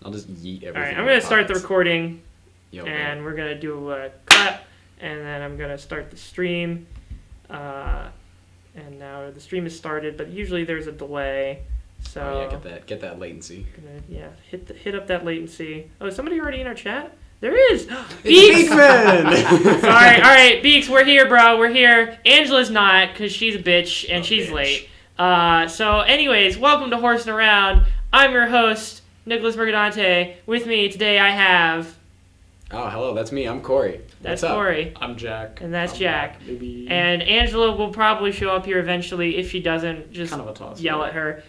I'll just yeet everything. All right, I'm going to start the recording, Yo, and we're going to do a cut, and then I'm going to start the stream. And now the stream is started, but usually there's a delay. So oh yeah, get that latency. Hit up that latency. Oh, is somebody already in our chat? There is. Beaks! Sorry. All right, Beaks, we're here, bro. We're here. Angela's not because she's a bitch and she's late. So, anyways, welcome to Horsin Around. I'm your host, Nicholas Mercadante. With me today, I have. Oh, hello. That's me. I'm Corey. That's What's up? Corey. I'm Jack. And that's Jack. Back, baby. And Angela will probably show up here eventually. If she doesn't, just kind of a toss, yell at her.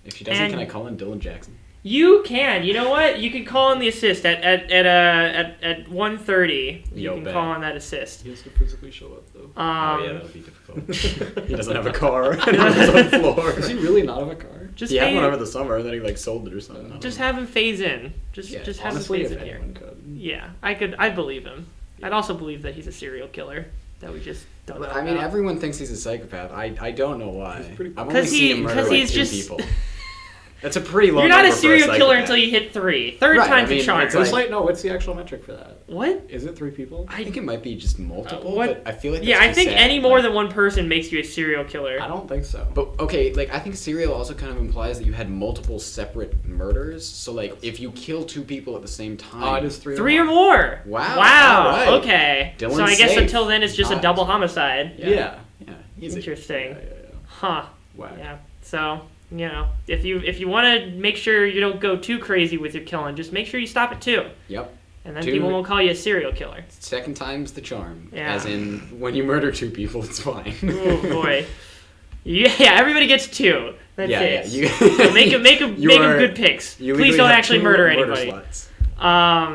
If she doesn't, can I call in Dylan Jackson? You can. You know what? You can call in the assist at 1:30. You can call in that assist. He has to physically show up though. Oh yeah, that'll be difficult. He doesn't have a car. He lives on the floor. Does he really not have a car? Just he had one over the summer, and then he sold it or something. Just have him phase in. Just have him phase in here. Could. Yeah, I'd believe him. Yeah. I'd also believe that he's a serial killer. That we just don't know. I mean, everyone thinks he's a psychopath. I don't know why. I've only Because seen him murder two people. That's a pretty low You're not number a serial for a killer until you hit 3. Third time's a charm. What's the actual metric for that? What? Is it 3 people? I think it might be just multiple, but I feel like that's I think sad. any more than one person makes you a serial killer. I don't think so. But, okay, I think serial also kind of implies that you had multiple separate murders. So, if you kill 2 people at the same time... Oh, it is 3 or more. Wow. Right. Okay. Dylan's so I guess safe. Until then it's just a double homicide. Yeah. Easy. Interesting. Yeah. Huh. Wow. Yeah. So... if you want to make sure you don't go too crazy with your killing, just make sure you stop at 2. Yep. And then people won't call you a serial killer. Second time's the charm. Yeah. As in, when you murder 2 people, it's fine. Oh boy. Yeah, everybody gets 2. That's it. Yeah. So make them good picks. Please don't actually murder anybody.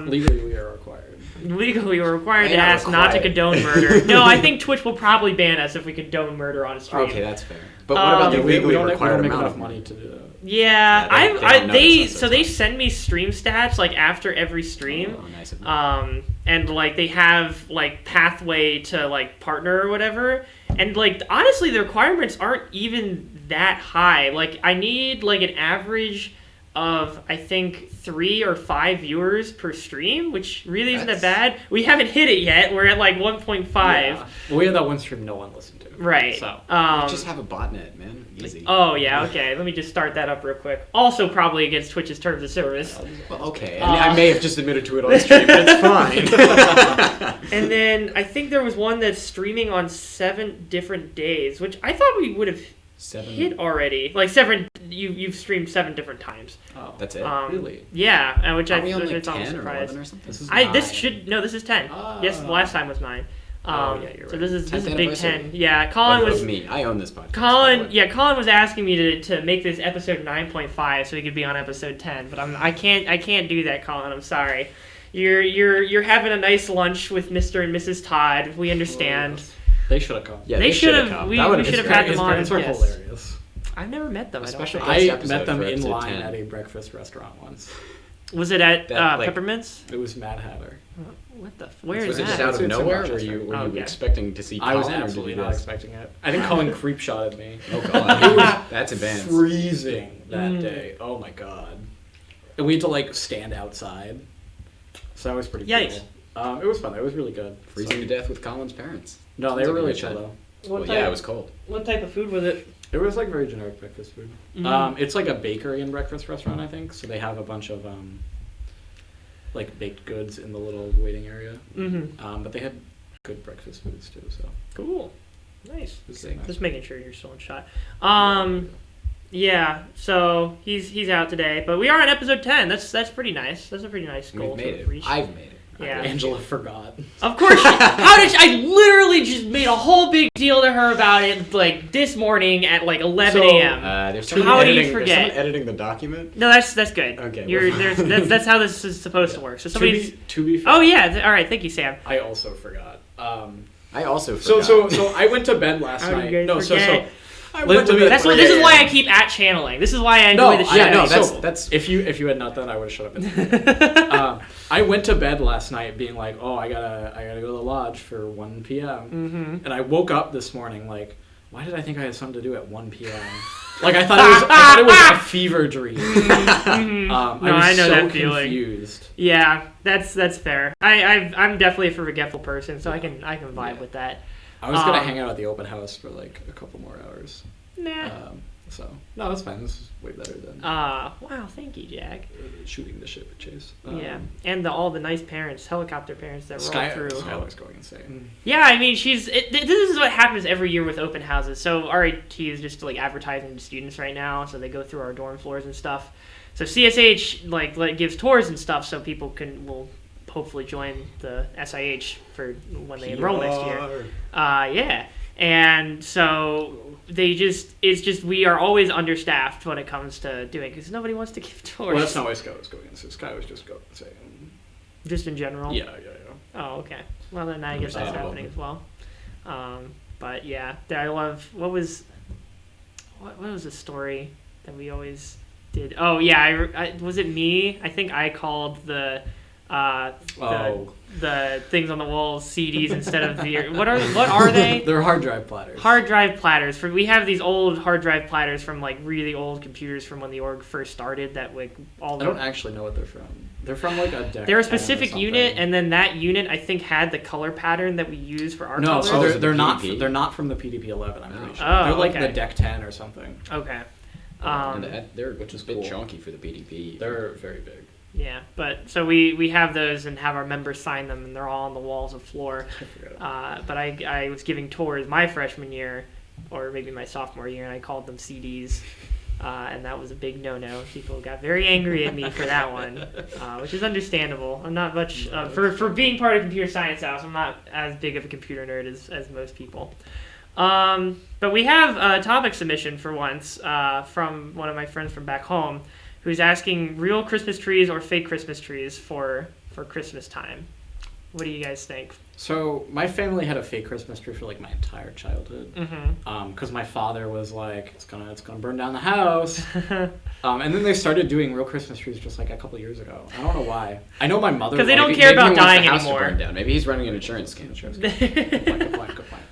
Legally, we are required. Legally, we're required to ask not to condone murder. No, I think Twitch will probably ban us if we condone murder on a stream. Okay, that's fair. But what about the legally required amount of money to do that? Yeah, they send me stream stats after every stream. Oh, nice of them. And they have pathway to partner or whatever. And honestly, the requirements aren't even that high. I need an average of I think 3 or 5 viewers per stream, which really isn't that bad. We haven't hit it yet. We're at 1.5. Yeah. Well, we had that one stream no one listened to. Right. So just have a botnet, man. Easy. Oh yeah. Okay. Let me just start that up real quick. Also, probably against Twitch's terms of service. Well, okay. I may have just admitted to it on stream, but it's fine. And then I think there was one that's streaming on 7 different days, which I thought we would have hit already. 7. You've streamed 7 different times. Oh, that's it. Really? Yeah, which Are we on 10 or 11 or something? This is this is 10. Yes, the last time was 9. Yeah, you're right. So this is big anniversary. 10. Yeah, Colin was me. I own this podcast. Colin was asking me to make this episode 9.5 so he could be on episode 10, but I can't do that, Colin. I'm sorry. You're having a nice lunch with Mr. and Mrs. Todd. We understand. They should have come. Yeah, they should have. We should have had them on. His parents are hilarious. I've never met them. Especially I met them in line at a breakfast restaurant once. Was it at Peppermints? It was Mad Hatter. What the? Where is was that? it just out of nowhere? Were you expecting to see Colin? I was absolutely not expecting it. I think Colin creep shot at me. Oh god, it was that's advanced. Freezing that day. Oh my god. And we had to stand outside. So that was pretty cool. It was fun. It was really good. Freezing to death with Colin's parents. No, they were really chill though. Well, yeah, it was cold. What type of food was it? It was very generic breakfast food. Mm-hmm. It's a bakery and breakfast restaurant, I think. So they have a bunch of baked goods in the little waiting area. Mm-hmm. But they had good breakfast foods too. So cool, nice. Nice. Just making sure you're still in shot. Yeah. So he's out today, but we are on episode 10. That's pretty nice. That's a pretty nice goal. We've made it. I've made it. Yeah. Angela forgot. Of course. How did I literally just made a whole big deal to her about it this morning at 11 a.m. How do you forget? There's someone editing the document. No, that's good. Okay. That's how this is supposed to work. So somebody's to be fair. Oh yeah. All right. Thank you, Sam. I also forgot. I also forgot. So I went to bed last night. No, forget? This is why I keep channeling. This is why I enjoy the show. Yeah, no, that's if you had not done, I would have shut up. I went to bed last night being I gotta go to the lodge for 1 p.m. Mm-hmm. And I woke up this morning why did I think I had something to do at 1 p.m.? Like I thought it was a fever dream. I know that feeling. Confused. Yeah, that's fair. I'm definitely a forgetful person, so I can vibe with that. I was gonna hang out at the open house for like a couple more hours. Nah. So no, that's fine. This is way better than wow, thank you, Jack. Shooting the ship at Chase. Yeah, and all the nice parents, helicopter parents that roll through. Skylar's going insane. Yeah, I mean, this is what happens every year with open houses. So RIT is just like advertising to students right now, so they go through our dorm floors and stuff. So CSH gives tours and stuff, so people will hopefully join the SIH for when they enroll next year. Yeah. And so we are always understaffed when it comes to doing, because nobody wants to give tours. Well, that's not why Sky was going. So Sky was just going saying. Just in general? Yeah. Oh, okay. Well, then I guess that's happening as well. But yeah, I love, what was the story that we always did? Oh yeah, was it me? I think I called the things on the walls CDs instead of the what are they? They're hard drive platters. Hard drive platters. We have these old hard drive platters from like really old computers from when the org first started. That like all. I don't actually know what they're from. They're from like a deck. They're a specific unit, and then that unit I think had the color pattern that we use for our no. colors. So they're not. They're not from the PDP-11. I'm pretty sure. They're like the deck 10 or something. Okay. They're which is a bit chunky for the PDP. They're very big. Yeah, but so we have those and have our members sign them, and they're all on the walls of floor. But I was giving tours my freshman year, or maybe my sophomore year, and I called them CDs, and that was a big no-no. People got very angry at me for that one, which is understandable. I'm not much for being part of computer science house. I'm not as big of a computer nerd as most people. But we have a topic submission for once from one of my friends from back home, who's asking real Christmas trees or fake Christmas trees for Christmas time. What do you guys think? So my family had a fake Christmas tree for like my entire childhood. Mm-hmm. Because my father was like, it's gonna burn down the house. And then they started doing real Christmas trees just like a couple years ago. I don't know why. I know my mother. Because they don't care about dying the house anymore. To burn down. Maybe he's running an insurance scam. Good point.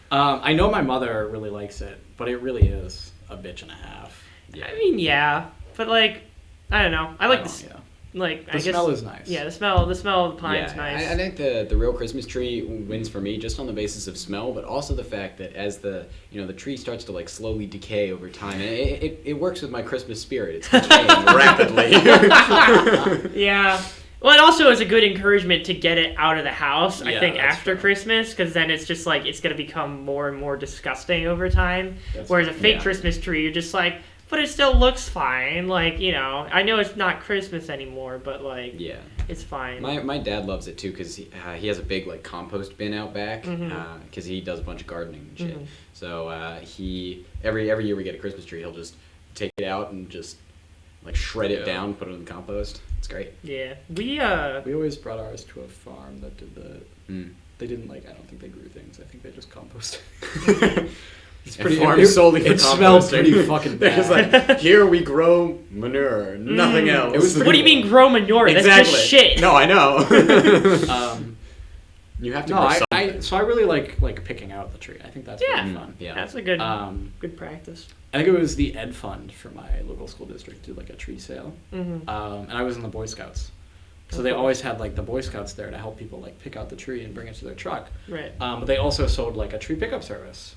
I know my mother really likes it, but it really is a bitch and a half. Yeah. I mean, yeah, but like, I don't know. I like this. Yeah. Like, the smell is nice. Yeah, the smell of the pine's nice. I think the real Christmas tree wins for me just on the basis of smell, but also the fact that as the tree starts to like slowly decay over time, and it works with my Christmas spirit. It's decaying rapidly. Yeah. Well, it also is a good encouragement to get it out of the house, I think, after true. Christmas, because then it's just like, it's going to become more and more disgusting over time. Whereas a fake Christmas tree, you're just like, but it still looks fine. Like, I know it's not Christmas anymore, but like, it's fine. My dad loves it too, because he has a big like compost bin out back, because he does a bunch of gardening and shit. So he every year we get a Christmas tree, he'll just take it out and just like shred it down, put it in the compost. It's great. Yeah, we always brought ours to a farm that did that. They didn't I don't think they grew things. I think they just composted. It's pretty solely for it smells pretty fucking bad. It's like, here we grow manure, nothing else. What do you mean grow manure? Exactly. That's just shit. No, I know. You have to grow something. So I really like picking out the tree. I think that's really fun. Yeah, that's a good practice. I think it was the Ed Fund for my local school district did like a tree sale, and I was in the Boy Scouts. So they always had like the Boy Scouts there to help people like pick out the tree and bring it to their truck. Right. But they also sold like a tree pickup service.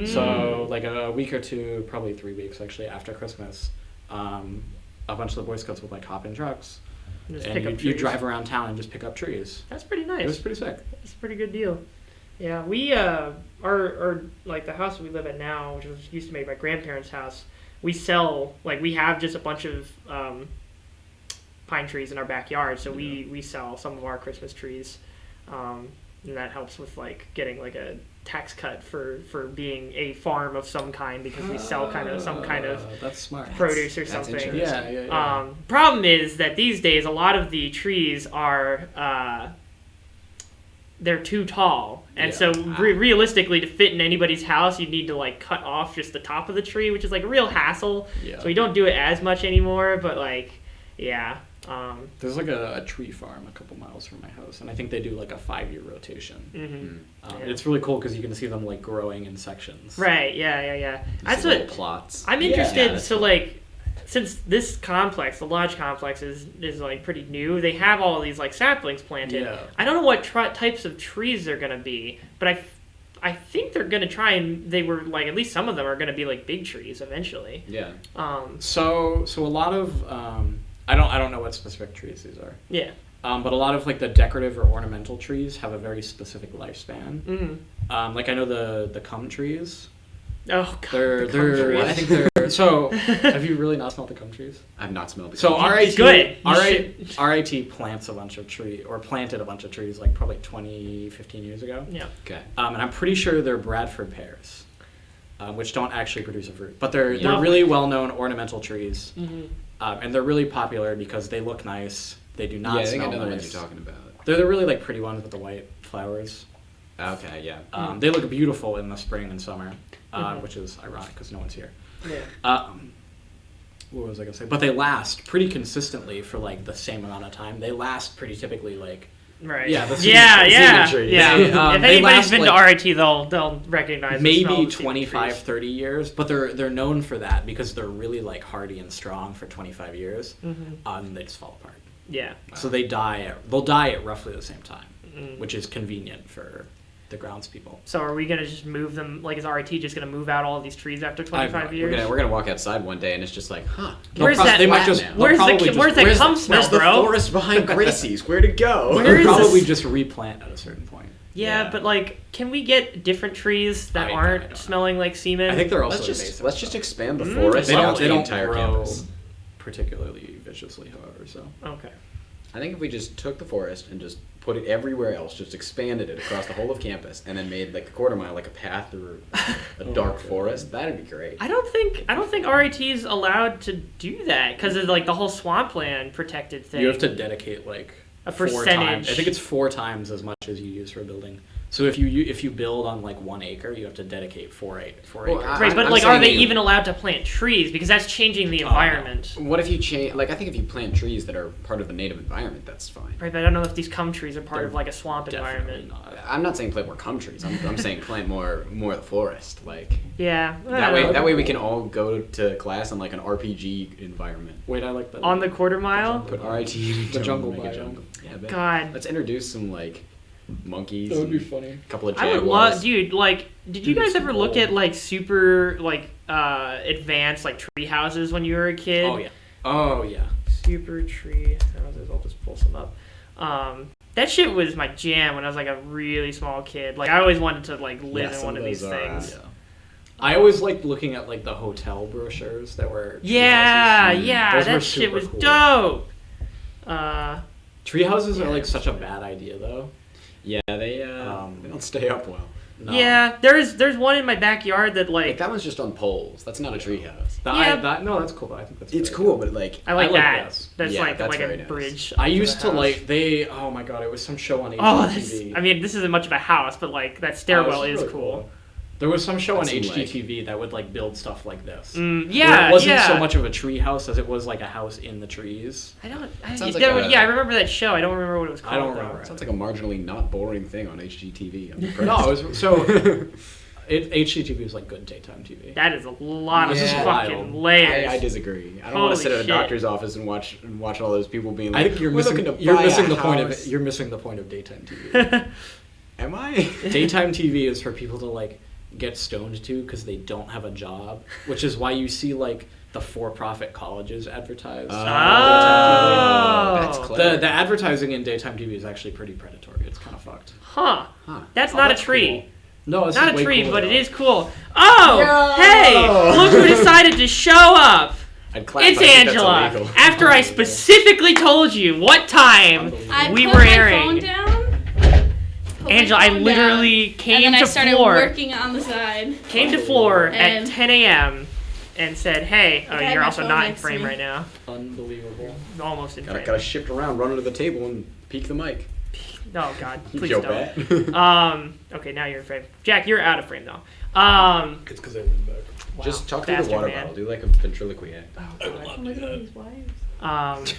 So like a week or two, probably 3 weeks actually after Christmas, a bunch of the Boy Scouts would like hop in trucks, and you drive around town and just pick up trees. That's pretty nice. It was pretty sick. It's a pretty good deal. Yeah, we our like the house we live at now, which used to be my grandparents' house. We sell we have just a bunch of pine trees in our backyard, so we sell some of our Christmas trees, and that helps with getting a tax cut for being a farm of some kind, because we sell some kind of that's smart. produce or something. Yeah. Problem is that these days a lot of the trees are they're too tall, and so realistically, to fit in anybody's house, you need to cut off just the top of the tree, which is a real hassle. So we don't do it as much anymore, but There's like a tree farm a couple miles from my house, and I think they do like a 5-year rotation. It's really cool because you can see them like growing in sections. Right. Yeah. That's what what plots. I'm interested. So cool. like, since this complex, the lodge complex, is like pretty new, they have all these like saplings planted. Yeah. I don't know what types of trees they're gonna be, but I think they're gonna try and they were like at least some of them are gonna be like big trees eventually. Yeah. So a lot of I don't know what specific trees these are. Yeah. But a lot of like the decorative or ornamental trees have a very specific lifespan. Mm-hmm. Like I know the cum trees. Oh god. They're I think they're so. Have you really not smelled the cum trees? I've not smelled the So cum. RIT Good. RIT plants a bunch of planted a bunch of trees like probably 15 years ago. Yeah. Okay. And I'm pretty sure they're Bradford Pears, which don't actually produce a fruit, but they're really well known ornamental trees. Mm-hmm. And they're really popular because they look nice. They do not I think I smell know the nice. ones you're talking about. They're the really like pretty ones with the white flowers. Okay, yeah. They look beautiful in the spring and summer, which is ironic because no one's here. Yeah. What was I gonna say? But they last pretty consistently for like the same amount of time. They last pretty typically like. Right. Yeah. The symmetry. Yeah. They, If they anybody's last, been like, to RIT, they'll recognize the smell maybe of the 25, trees. 30 years, but they're known for that because they're really like hardy and strong for 25 years, and they just fall apart. Yeah. So they'll die at roughly the same time, which is convenient for the groundspeople. So are we gonna just move them? Like, is RIT just gonna move out all of these trees after 25 years? We're gonna walk outside one day and it's just like, huh? Where's that? They might just. Where's that cum smell, Where's the bro? forest behind Gracie's? Where'd it go? Where They'll is probably this? just replant at a certain point. Yeah, but like, can we get different trees that I aren't don't smelling like semen? I think they're also Let's just expand the forest They out don't the entire grow campus. particularly viciously, however. So Okay. I think if we just took the forest and just put it everywhere else, just expanded it across the whole of campus, and then made like a quarter mile like a path through a dark forest, that'd be great. I don't think RIT's allowed to do that because of like the whole swampland protected thing. you have to dedicate like A 4 percentage. times. I think it's 4 times as much as you use for a building. So if you build on like 1 acre, you have to dedicate 4 acres. Right, but I'm like, are they saying- even allowed to plant trees? Because that's changing the environment. What if you change? Like, I think if you plant trees that are part of the native environment, that's fine. Right, but I don't know if these cum trees are part They're of like a swamp Definitely environment. not. I'm not saying plant more cum trees. I'm saying plant more of the forest. Like Yeah. that way we can all go to class in like an RPG environment. Wait, I like that. On the quarter mile. Put RIT in The jungle make a biome. jungle. Yeah, bet. God. Let's introduce some like monkeys. That would be and funny. A couple of I jaguars. would love, dude. Like, did you Dude, guys it's ever so look cool. at like super like advanced like tree houses when you were a kid? Oh yeah. Super tree houses. I'll just pull some up. That shit was my jam when I was like a really small kid. Like, I always wanted to like live in some one of these those are, things. I always liked looking at like the hotel brochures that were. Yeah, tree houses. yeah, Those were that shit super was cool. dope. Tree houses Yeah, are like it such a was bad idea though. Yeah, they don't stay up well. No. Yeah, there's one in my backyard that Like like that one's just on poles. That's not a treehouse. Yeah. That's cool. I think that's. It's very cool, good. but like I like I like that. this. That's Yeah, like that's like very a nice. bridge. I to used the to house. oh my god, it was some show on HGTV. Oh, that's, I mean, this isn't much of a house, but like that stairwell this is really cool. There was some show on That's some HGTV that would like build stuff like this. Yeah, Where it wasn't yeah. so much of a tree house as it was like a house in the trees. Sounds like a- yeah, I remember that show. I don't remember what it was called. I don't though. remember. sounds like a marginally not boring thing on HGTV. I'm impressed. No, it was so. HGTV was like good daytime TV. That is a lot of This is fucking wild. layers. I disagree. I don't Holy want to sit at a shit. doctor's office and watch all those people being like, I think you're "We're missing. looking to You're buy missing a the point of house." it. You're missing the point of daytime TV. Am I? Daytime TV is for people to like get stoned to because they don't have a job, which is why you see like the for-profit colleges advertise. Oh. That's clever. The advertising in daytime TV is actually pretty predatory. It's kind of fucked. Huh. Huh. That's Oh, not that's a tree. cool. No, it's Not just a way tree, cooler, but it though. is cool. Oh, Yo! hey, look who decided to show up. I'd clap, It's but I think that's Angela. illegal. After I specifically told you what time Unbelievable. we I were put my airing. phone down. Put my Angela, I phone literally down, came and then to I started floor. working on the side. Came to floor at And- 10 a.m. and said, "Hey, I had you're my also phone not in next to frame me. right now. Unbelievable. Almost in frame." Gotta shift around, run under the table, and peek the mic. Oh God, please Yo, don't. bet. Okay, now you're in frame. Jack, you're out of frame though. It's because I leaned back. Wow, Just talk through the bastard water man. bottle. Do like a ventriloquy act. Oh, God. Look at all these wires.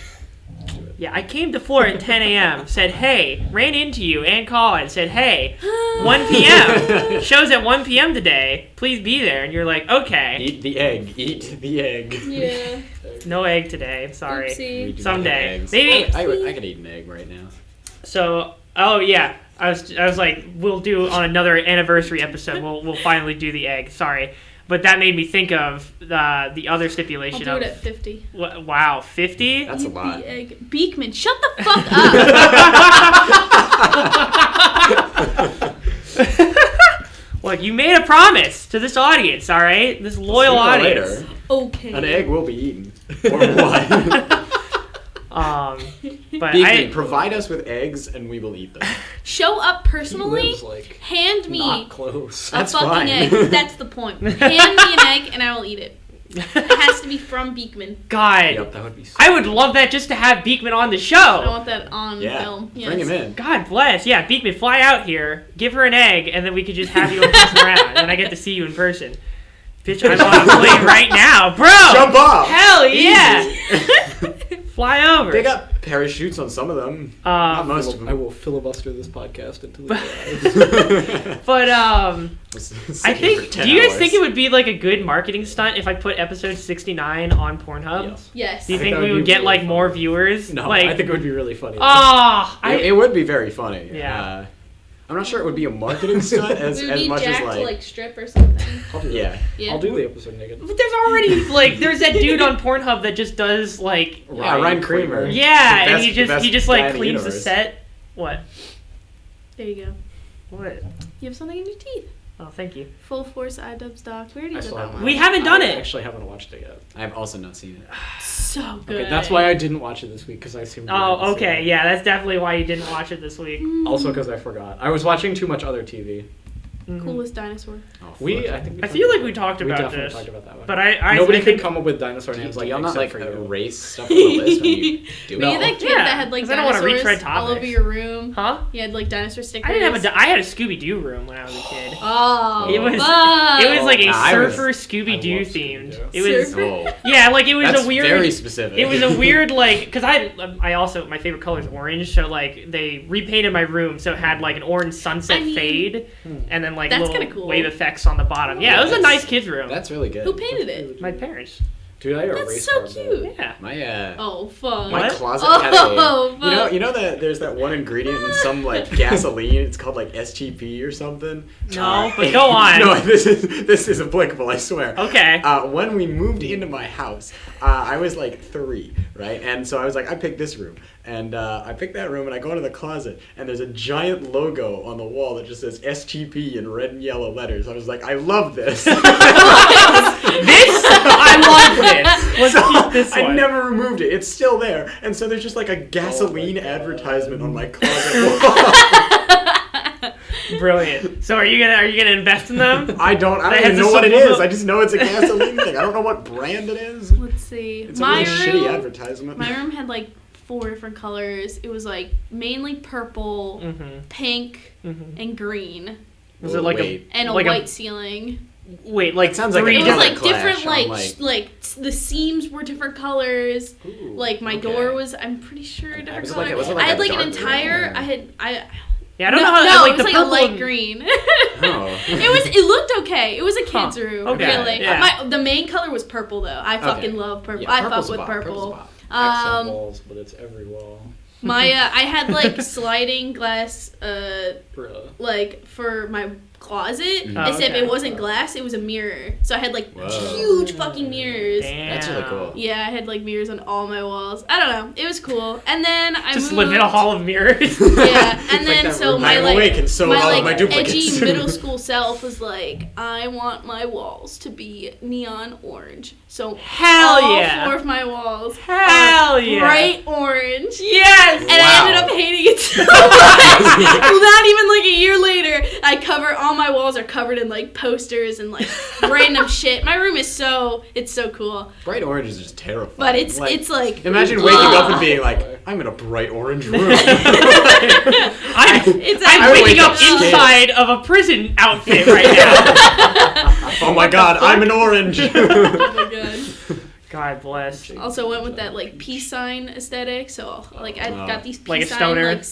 Yeah, I came to Florida at 10 a.m., said, hey, ran into you and Colin, said, hey, 1 p.m., shows at 1 p.m. today, please be there. And you're like, okay. Eat the egg. Eat the egg. Yeah. No egg today, sorry. Oopsie. Someday. Maybe. I could eat an egg right now. So, oh yeah, I was like, we'll do on another anniversary episode, we'll finally do the egg, sorry. But that made me think of the other stipulation I'll do of... it at 50. Wow, 50? That's a Eat lot. the egg. Beekman, shut the fuck up! Look, you made a promise to this audience, all right? This loyal Sooner or audience. later, Okay. an egg will be eaten. Or what? But Beekman, provide us with eggs and we will eat them. Show up personally. He lives, like, Hand me not close. a That's fucking fine. egg. That's the point. Hand me an egg and I will eat it. It has to be from Beekman. God, Yep, that would be. I would love that just to have Beekman on the I show. want that on film. Yes. Bring him in. God bless. Yeah, Beekman, fly out here, give her an egg, and then we could just have you in person around, and I get to see you in person. Bitch, I'm on a plane right now, bro. Jump off. Hell yeah. Easy. Fly over. They got parachutes on some of them. Not most of them. I will filibuster this podcast until it arrives. But I think. Do you guys think it would be like a good marketing stunt if I put episode 69 on Pornhub? Yes. Yes. Do you I think that we would would be get really like fun. more viewers? No, like, I think it would be really funny. It would be very funny. Yeah. I'm not sure it would be a marketing stunt as We would need much Jack as to like strip or something. yeah. Yeah. I'll do the episode naked. But there's already like there's that dude on Pornhub that just does like Yeah, Ryan Kramer. yeah, The and best- he the just best like guy in the cleans the universe. set. What? There you go. What? You have something in your teeth. Oh, thank you. Full force iDub stock. We already I did still that haven't. one. We haven't done I it. actually haven't watched it yet. I've also not seen it. So good. Okay, that's why I didn't watch it this week because I assumed. you hadn't Oh, seen okay. it. Yeah, that's definitely why you didn't watch it this week. Also because I forgot. I was watching too much other TV. Mhm. Coolest dinosaur. Oh, I think. I feel like we talked we about definitely this, talked about that one. but I Nobody think could come up with dinosaur names Do like y'all not except like for you. erase stuff from the list when you do Were you it? that kid Yeah, that had like 'cause I don't wanna dinosaurs retread all over topics. your room? Huh? You had like dinosaur stickers. I didn't have I had a Scooby Doo room when I was a kid. Oh, It was fuck. it was like a Nah, I was- surfer Scooby Doo I love themed. Scooby-Doo. It was Surfer? Oh, yeah, like it was that's a weird. very specific. It was a weird like because I also my favorite color is orange, so like they repainted my room so it had like an orange sunset I mean, fade, and then like that's little kinda cool. wave effects on the bottom. Yeah, it was a That's- nice kid's room. That's really good. Who painted it? My parents. Dude, I That's erased so card that. cute. Yeah. My Oh fuck. my What? closet Oh, had a fuck. you know that there's that one ingredient in some like gasoline. It's called like STP or something. No, but go on. No, this is applicable. I swear. Okay. When we moved into my house, I was like 3, right? And so I was like, I picked this room. And I picked that room and I go into the closet and there's a giant logo on the wall that just says STP in red and yellow letters. I was like, I love this. I love this. Let's keep this I one. never removed it. It's still there. And so there's just like a gasoline advertisement on my closet wall. Brilliant. So are you gonna invest in them? I don't That even has know a what it supplement- is. I just know it's a gasoline thing. I don't know what brand it is. Let's see. It's a My really shitty room. advertisement. My room had like 4 different colors. It was like mainly purple, Mm-hmm. pink, Mm-hmm. and green, Was it like Wait. and a Like a- white ceiling. wait like It sounds like a three It was color like clash different, on, like the seams were different colors. Ooh, Like my okay. door was, I'm pretty sure, a different Was it color. like a- was it like I had a like an dark entire. green? Yeah, I don't know how No, like it the was like a purple light and- green. Oh. It looked okay. It was a kid's Huh. room. Okay, Really. yeah. The main color was purple though. I fucking love purple. Yeah, I purple's fuck a with bop, purple's a purple. bop. Accent walls, but it's every wall. My I had like sliding glass Bruh. like for my closet, Mhm. Oh, except okay. it wasn't glass, it was a mirror. So I had like Whoa. huge fucking mirrors. Damn. That's really cool. Yeah, I had like mirrors on all my walls. I don't know. It was cool. And then I Just moved. live in a hall of mirrors. Yeah, and like then that so room. my I'm like awake and so my all of like my duplicates. edgy middle school self was like, I want my walls to be neon orange. So Hell all yeah. 4 of my walls Hell are yeah. bright orange. Yes. And I ended up hating it so much. Not even like a year later, all my walls are covered in like posters and like random shit. My room is so cool. Bright orange is just terrifying. But it's like Imagine waking up and being like, I'm in a bright orange room. It's I'm I waking wake up up scared. inside of a prison outfit right now. Oh my god, I'm an orange. oh my god. God bless. Also went with that like peace sign aesthetic, so like I got these peace Like a sign stoner? like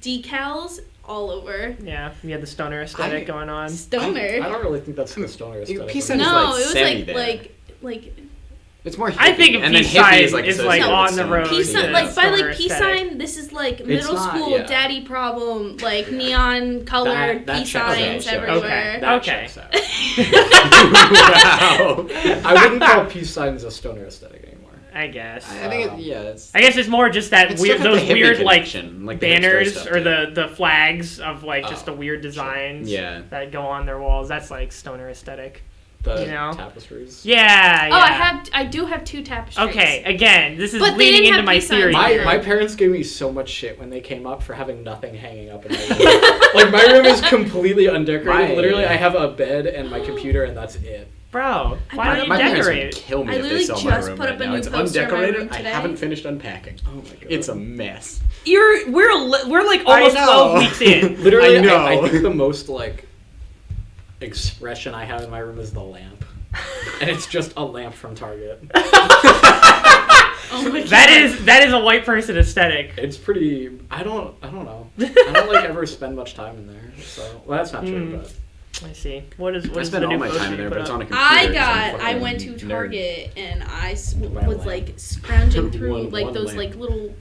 decals all over. Yeah, you had the stoner aesthetic going on. Stoner. I don't really think that's the stoner aesthetic. Peace sign is No, like it was semi there. like It's more hippie. I think a and then peace hippie sign is like, is, associated like, with on the some- road. peace Yeah. sign, like by Stoner like peace aesthetic. sign. This is like middle not, school yeah. daddy problem, like neon colored That peace checks out, signs sure. everywhere. That Okay. checks out. Wow. I wouldn't call peace signs a stoner aesthetic anymore. I guess. I think it's I guess it's more just that It's weird, still got those the hippie weird like connection, like the hipster banners stuff, or too. the flags of like just the Oh, weird designs Yeah. that go on their walls. That's like stoner aesthetic. The You know? tapestries. Yeah. Oh, yeah. I do have 2 tapestries. Okay, again, this is But they leading didn't into have my peace signs theory. on here. My parents gave me so much shit when they came up for having nothing hanging up in my room. Like, my room is completely undecorated. My- Literally, I have a bed and my computer, and that's it. Bro, why My- don't you My parents would decorate? kill me I if they literally saw my just room put right up a now. new It's poster in my undecorated. room I today. haven't finished unpacking. Oh my god. It's a mess. We're like almost I know. 12 weeks in. Literally, I know. I think the most, like, expression I have in my room is the lamp. And it's just a lamp from Target. Oh my god. That is a white person aesthetic. It's pretty. I don't know. I don't like ever spend much time in there. So well, that's not true. But I see. What is I the spend new all my poster time in you there, put but it's up? on a computer. I went to Target and I was like scrounging through like those like little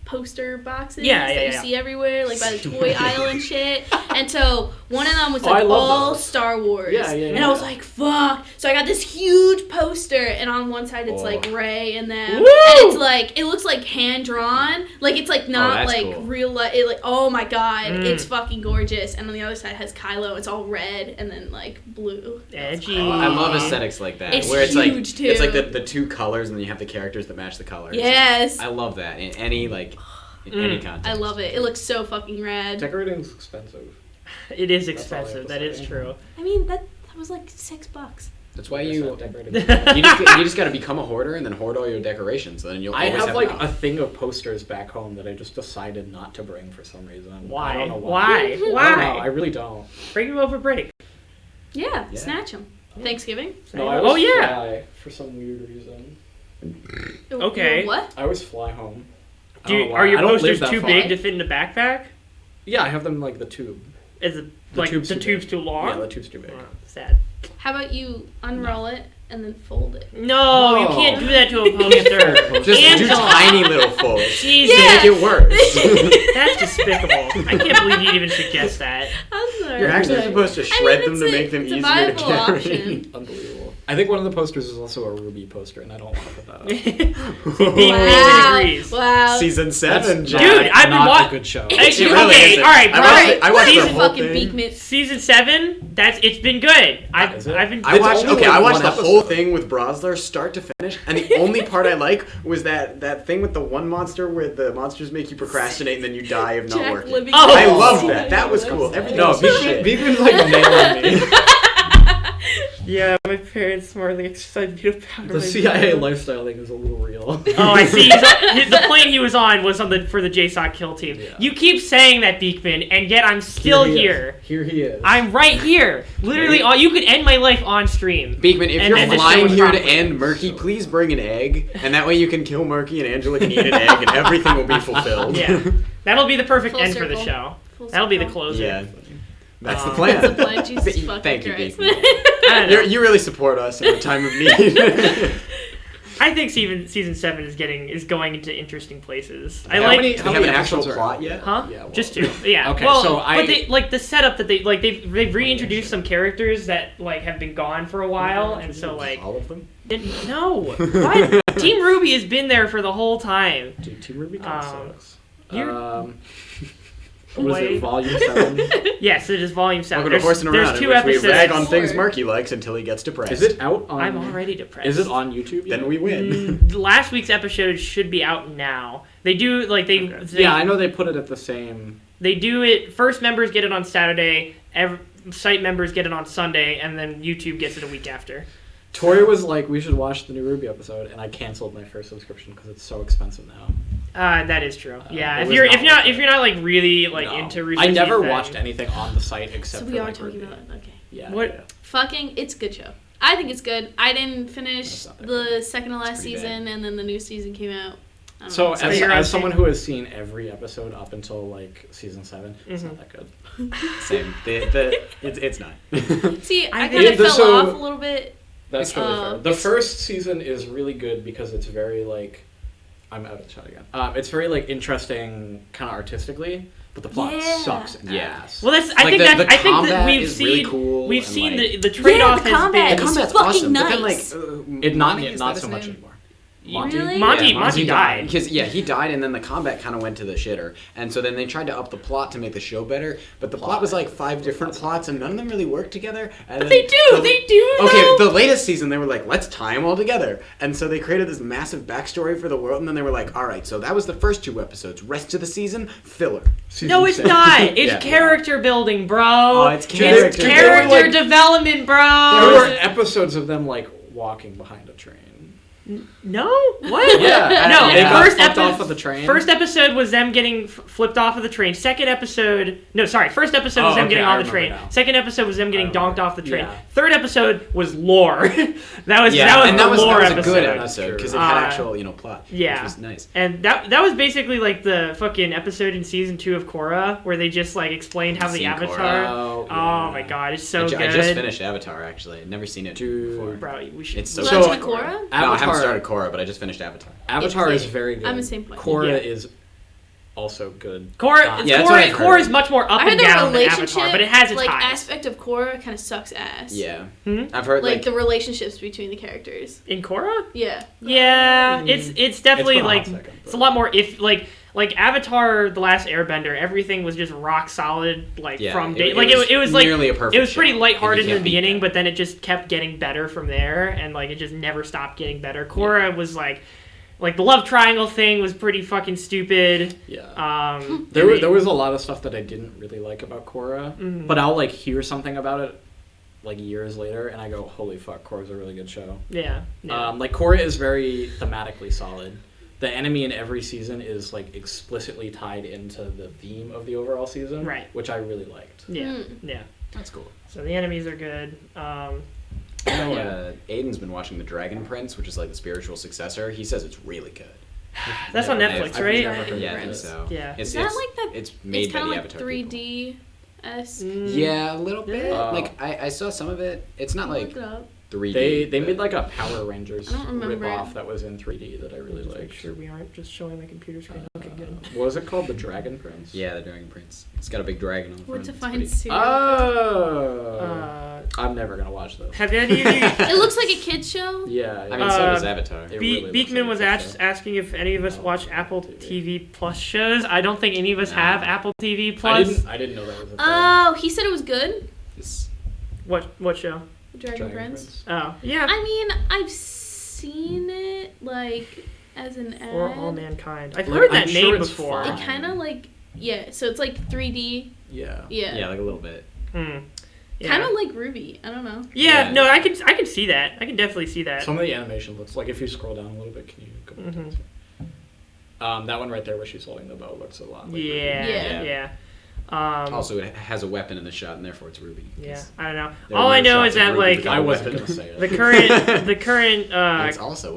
poster boxes that you see everywhere, like by the toy aisle and shit. And so one of them was I like love all those. Star Wars. Yeah, And I was like, fuck. So I got this huge poster, and on one side it's like Rey and them, Woo! and it's like it looks like hand drawn, like it's like not that's like cool. real life. It like oh my god, it's fucking gorgeous. And on the other side has Kylo. It's all red and then like blue. Edgy. I love aesthetics like that, It's where it's huge, like too. it's like the 2 colors, and then you have the characters that match the colors. Yes. I love that in any any context. I love it. It looks so fucking rad. decorating's expensive. It is That's all I have expensive. to That is say. true. I mean that was like $6. That's why Like I you said, decorating. you just got to become a hoarder and then hoard all your decorations. Then you'll I always have like enough. a thing of posters back home that I just decided not to bring for some reason. I Why? don't know Why? I don't know. I Why? really don't. Bring him over break. Yeah, Yeah. snatch them. Thanksgiving. No, I Oh, always yeah. fly for some weird reason. Okay. What? I always fly home. I Do don't you, know why. are your I don't live posters that too far. big to fit in a backpack? Yeah, I have them like the tube. Is it The like tube's the too tube's big. too long? Yeah, the tube's too big. Oh, sad. How about you unroll it and then fold it? No, you No. can't do that to a poster. Just do Angela. tiny little folds Jesus, to make it worse. that's despicable. I can't believe you'd even suggest that. I'm sorry. You're actually supposed to shred them to it's make them it's a easier to viable carry. option. Unbelievable. I think one of the posters is also a Ruby poster, and I don't want to put that up. Being Wow. agrees. Wow. Season 7, Dude, Jack. I've been not wa- a good show. Hey, It really okay, isn't. all right, I bro. watched the Season whole fucking thing. Beakman. Season 7, it's been good. Is it? I've been. I watched only I like watched one the whole episode. thing with Brosler start to finish, and the only part I like was that thing with the one monster where the monsters make you procrastinate and then you die of not Jack working. Living. Oh. I love that. That was cool. Everything No, was shit. Beekman's like nailing me. Yeah, my parents more like excited about The CIA lifestyle thing is a little real. Oh, I see. The plane he was on was for the JSOC kill team. Yeah. You keep saying that, Beekman, and yet I'm still here. Here he is. I'm right here. Literally, you could end my life on stream. Beekman, if And you're then the show flying was here to proper. end Murky, please bring an egg, and that way you can kill Murky and Angela can eat an egg, and everything will be fulfilled. Yeah, that'll be the perfect Full end for the circle. show. Full That'll be the circle. closer. Yeah. That's the Um, plan. That's a plan. Jesus fucking Thank you, Christ. Beekman. I don't know. You really support us in a time of need. I think season 7 is going into interesting places. I How like. many- Do they have an actual episodes are plot out? yet? Huh? Yeah, well- Just 2. Yeah. Okay, well, so but they like the setup that they've reintroduced some characters that like have been gone for a while, and so like all of them. no, what? Team Ruby has been there for the whole time. Dude, Team Ruby kind of sucks. you're- What is Wait. it? Volume 7. Yes, it is volume 7. Welcome to Horsin There's Around, in 2 which episodes. we rag on Four. things Murky likes until he gets depressed. Is it out on? I'm already depressed. Is it on YouTube yet? Then we win. Last week's episode should be out now. They do like they Yeah, I know they put it at the same. They do it. First members get it on Saturday. Site members get it on Sunday, and then YouTube gets it a week after. Tori was like, "We should watch the new Ruby episode," and I canceled my first subscription because it's so expensive now. That is true. Yeah, it if was you're not if you're not worth if you're not like really like No. into I Rooster never Teeth, watched anything on the site except So for we are like talking Ruby. about it. Okay. Yeah. What- yeah. Fucking, it's a good show. I think it's good. I didn't finish the second to last season, and then the new season came out. So as someone who has seen every episode up until like season 7, it's not that good. Same. It's not. See, I kind of fell off a little bit. That's totally fair. The first season is really good because it's very like, I'm out of the shot again. It's very like interesting, kind of artistically, but the plot sucks ass. Well, that's I think that we've seen really cool the trade-off has been the combat's awesome, nice. But then like not so much anymore. Monty died. Because he died, and then the combat kind of went to the shitter, and so then they tried to up the plot to make the show better, but the plot was like 5 different plots, and none of them really worked together. And they do. Okay, the latest season they were like, let's tie them all together, and so they created this massive backstory for the world, and then they were like, all right, so that was the first 2 episodes. Rest of the season, filler. No, it's not. It's character building, bro. Oh, it's character development, bro. There were episodes of them like walking behind a train. No? What? Yeah. No. They got flipped off of the train. First episode was them getting flipped off of the train. First episode was them getting on the train. Now. Second episode was them getting donked off the train. Yeah. Third episode was lore. that was lore episode. A good episode because it had actual plot. Yeah. Which was nice. And that was basically like the fucking episode in season 2 of Korra where they just like explained how the Avatar. Oh my god, it's so good. I just finished Avatar actually. I'd never seen it before. Bro, we should. It's so good. Korra? No, I haven't started Korra, but I just finished Avatar. Avatar is very good. I'm the same point. Korra is also good. Korra is much more up and down than Avatar, but it has its highs. Aspect of Korra kind of sucks ass. Yeah. I've heard like the relationships between the characters. In Korra? Yeah. Yeah, it's definitely it's a lot more like Avatar: The Last Airbender, everything was just rock solid from day. It was like nearly a perfect it was pretty show. lighthearted in the beginning, but then it just kept getting better from there, and it just never stopped getting better. Korra was like the love triangle thing was pretty fucking stupid. Yeah. There was a lot of stuff that I didn't really like about Korra, but I'll hear something about it years later, and I go, holy fuck, Korra's a really good show. Yeah. Korra is very thematically solid. The enemy in every season is explicitly tied into the theme of the overall season, right? Which I really liked. Yeah, yeah, that's cool. So the enemies are good. Aiden's been watching The Dragon Prince, which is the spiritual successor. He says it's really good. That's on Netflix, right? Yeah, I think so. Yeah, it's that like that? It's made by the like Avatar 3D. people. Yeah, a little bit. I saw some of it. It's not 3D. They made a Power Rangers rip off that was in 3D that I really liked. Make sure we aren't just showing the computer screen. Okay, good. What was it called? The Dragon Prince? Yeah, the Dragon Prince. It's got a big dragon on the front. What to find soon. Oh! I'm never gonna watch this. Have any of you? It looks like a kid's show. Yeah. I mean, so does Avatar. Beekman was asking if any of us watch Apple TV Plus shows. I don't think any of us have Apple TV Plus. I didn't know that was a thing. Oh, he said it was good. What show? Dragon Prince. Oh, yeah. I mean, I've seen it as an ad. For All Mankind. I've heard that name before. It kind of so it's 3D. Yeah. Yeah, a little bit. Yeah. Kind of like Ruby. I don't know. Yeah, no, I can see that. I can definitely see that. Some of the animation looks if you scroll down a little bit, can you go back to that one right there where she's holding the bow looks a lot like Ruby. Yeah. Also, it has a weapon in the shot, and therefore it's Ruby. Yeah, I don't know. All I know is that I wasn't gonna say it. The current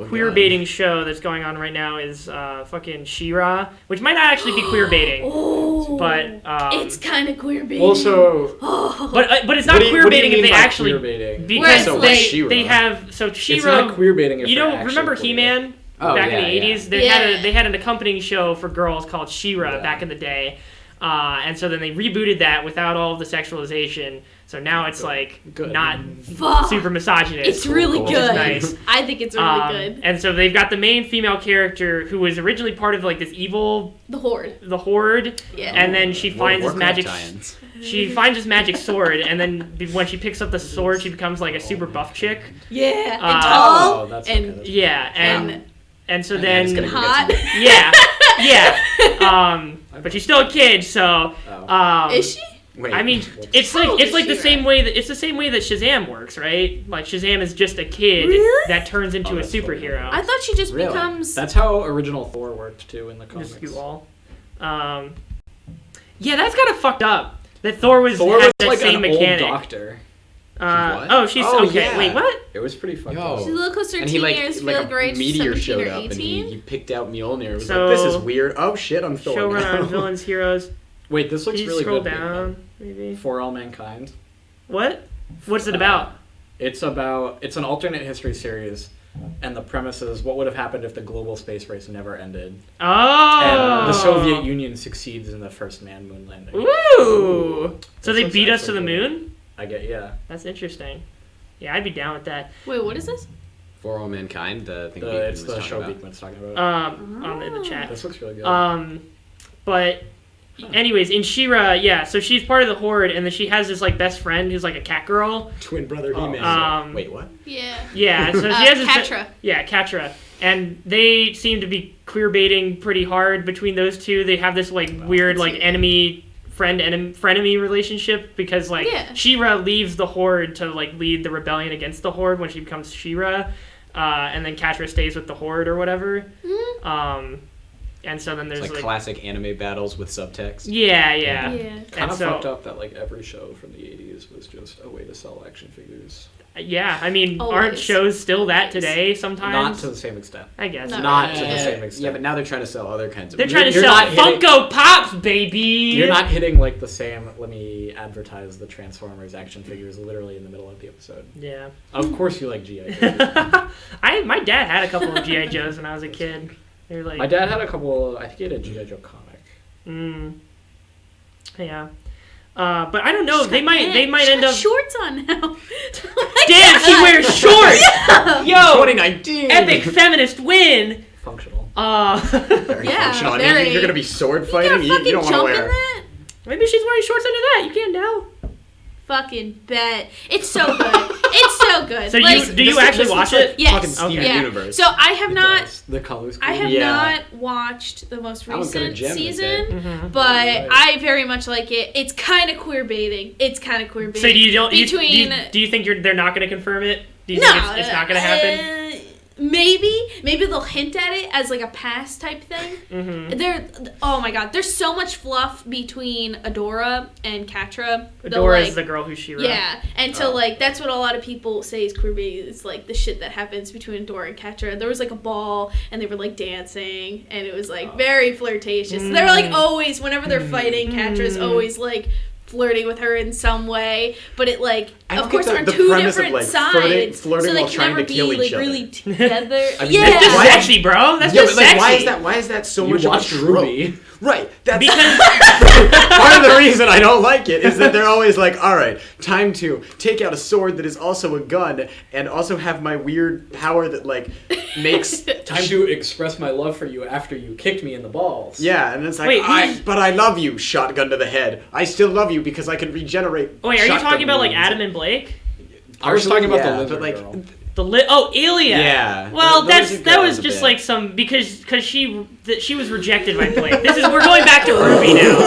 queer baiting show that's going on right now is fucking She-Ra, which might not actually be queer baiting, but it's kind of queer baiting. Also, but it's not queer baiting if they actually because they have She-Ra. It's not queer baiting. If remember He-Man back in the 80s? They had an accompanying show for girls called She-Ra back in the day. And so then they rebooted that without all of the sexualization. So now it's not super misogynist. It's really good. Which is nice. I think it's really good. And so they've got the main female character who was originally part of this evil the Horde. Yeah. And then she finds this magic. She finds this magic sword, and then when she picks up the sword, she becomes a super buff chick. Yeah. And tall. That's and so then hot. Yeah. But she's still a kid, so. Is she? Wait, I mean, it's the same way that Shazam works, right? Shazam is just a kid that turns into a superhero. I thought she just becomes. That's how original Thor worked too in the comics. Just you all. Yeah, that's kind of fucked up. That Thor was that like same an mechanic. old doctor. She's okay. Yeah. Wait, what? It was pretty fucked Yo. up. She's a little closer to And he years, like feel great. a meteor 17 showed or up and 18. he picked out Mjolnir. It was So- like, this is weird. Oh shit, I'm Thor Showrunner on now. Villains, Heroes. Wait, this looks Can you really scroll good. down, maybe? For All Mankind. What? What's it about? It's an alternate history series, and the premise is what would have happened if the global space race never ended. Oh! And the Soviet Union succeeds in the first moon landing. Ooh! So This they looks beat us to actually the good. moon? Yeah. That's interesting. Yeah, I'd be down with that. Wait, what is this? For All Mankind, the thing Beekman It's was the talking show about. Beekman's talking about. In the chat. This looks really good. But anyways, in She-Ra, yeah, so she's part of the Horde, and then she has this like best friend who's like a cat girl. Twin brother He-Man. Wait, what? Yeah. Yeah, so she has this Catra. Catra. And they seem to be queer baiting pretty hard between those two. They have this like weird like frenemy relationship because like She-Ra leaves the Horde to like lead the rebellion against the Horde when she becomes She-Ra, and then Catra stays with the Horde or whatever. Mm-hmm. And so then there's like classic anime battles with subtext. Yeah. Kind of so, fucked up that like every show from the 80s was just a way to sell action figures. Yeah, I mean, Always. aren't shows still that today sometimes? Not to the same extent. I guess. Not to the same extent. Yeah, but now they're trying to sell other kinds of. They're trying to You're sell not hitting- Funko Pops, baby! You're not hitting like the same. Let me advertise the Transformers action figures literally in the middle of the episode. Yeah. Of course you like G.I. Joe. My dad had a couple of G.I. Joes when I was a kid. They were like. My dad had a couple. I think he had a G.I. Joe comic. Yeah. But I don't know. They might end up. Shorts on now. Damn, she wears shorts. Yo, 2019. epic feminist win. Functional. Very functional. I mean, you're gonna be sword fighting. You don't want to wear. That? Maybe she's wearing shorts under that. You can't tell. Fucking bet. It's so good. It's so good. So do you actually watch it? Yes. Fucking Steven Yeah. Universe. So I have not. The colors. I have not watched the most I was gonna recent gem this season, but I very much like it. It's kind of queer baiting. So do you think they're not going to confirm it? Do you think it's not going to happen? Maybe they'll hint at it as like a past type thing. Oh my god, there's so much fluff between Adora and Catra. Adora is the girl who's She-Ra. Yeah, and so like that's what a lot of people say is queer baiting. It's like the shit that happens between Adora and Catra. There was like a ball and they were like dancing and it was like very flirtatious. They were like always, whenever they're fighting, Catra's always like flirting with her in some way, but it like of course are two different sides, flirting so they while can trying never to kill be like each other. really together. I mean, yeah, That's just sexy, bro. That's just but sexy. like, why is that so You much of a watched trope? Ruby. Right. That's Because part of the reason I don't like it is that they're always like, all right, time to take out a sword that is also a gun and also have my weird power that like makes Time to express my love for you after you kicked me in the balls. Yeah, and it's like, but I love you, shotgun to the head. I still love you because I can regenerate. wait, are you shotgun talking about like wounds. Adam and Blake? I was talking about the Yeah, lizard but like, girl. Ilya. Yeah. Well, The that lizard girl was is a just bit- like some because she was rejected by Blake. We're going back to Ruby now.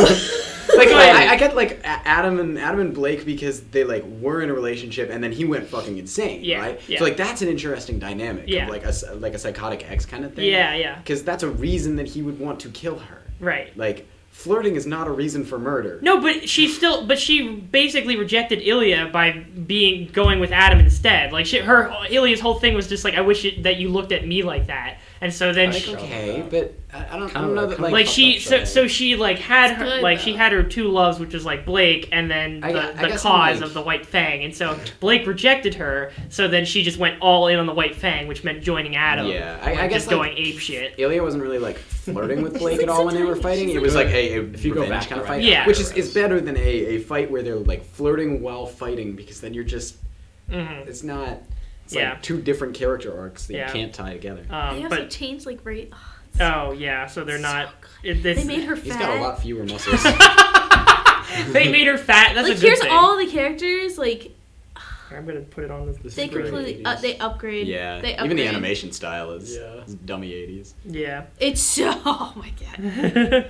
Like I get like Adam and Blake because they like were in a relationship and then he went fucking insane, right? Yeah. So like that's an interesting dynamic, Yeah. of like a psychotic ex kind of thing. Yeah. Because that's a reason that he would want to kill her. Right. Like flirting is not a reason for murder. No, but she basically rejected Ilya by going with Adam instead. Like Ilya's whole thing was just like, I wish that you looked at me like that. And so then but I don't know that like she she like had her good, like she had her two loves, which was like Blake and then the cause of the White Fang, and so Blake rejected her, so then she just went all in on the White Fang, which meant joining Adam. Yeah, I guess just going ape shit. Ilya wasn't really like flirting with Blake at all when they were fighting. It was like a revenge kind of fight, which is better than a fight where they're like flirting while fighting, because then you're just it's not. It's like two different character arcs that you can't tie together. They also changed like right. Oh yeah, so they're not. They made her fat. He's got a lot fewer muscles. They made her fat. That's like a good here's thing. all the characters like. I'm gonna put it on this. They completely they upgrade. Yeah, they upgrade. Even the animation style is dummy 80s. Yeah, it's so. Oh my god.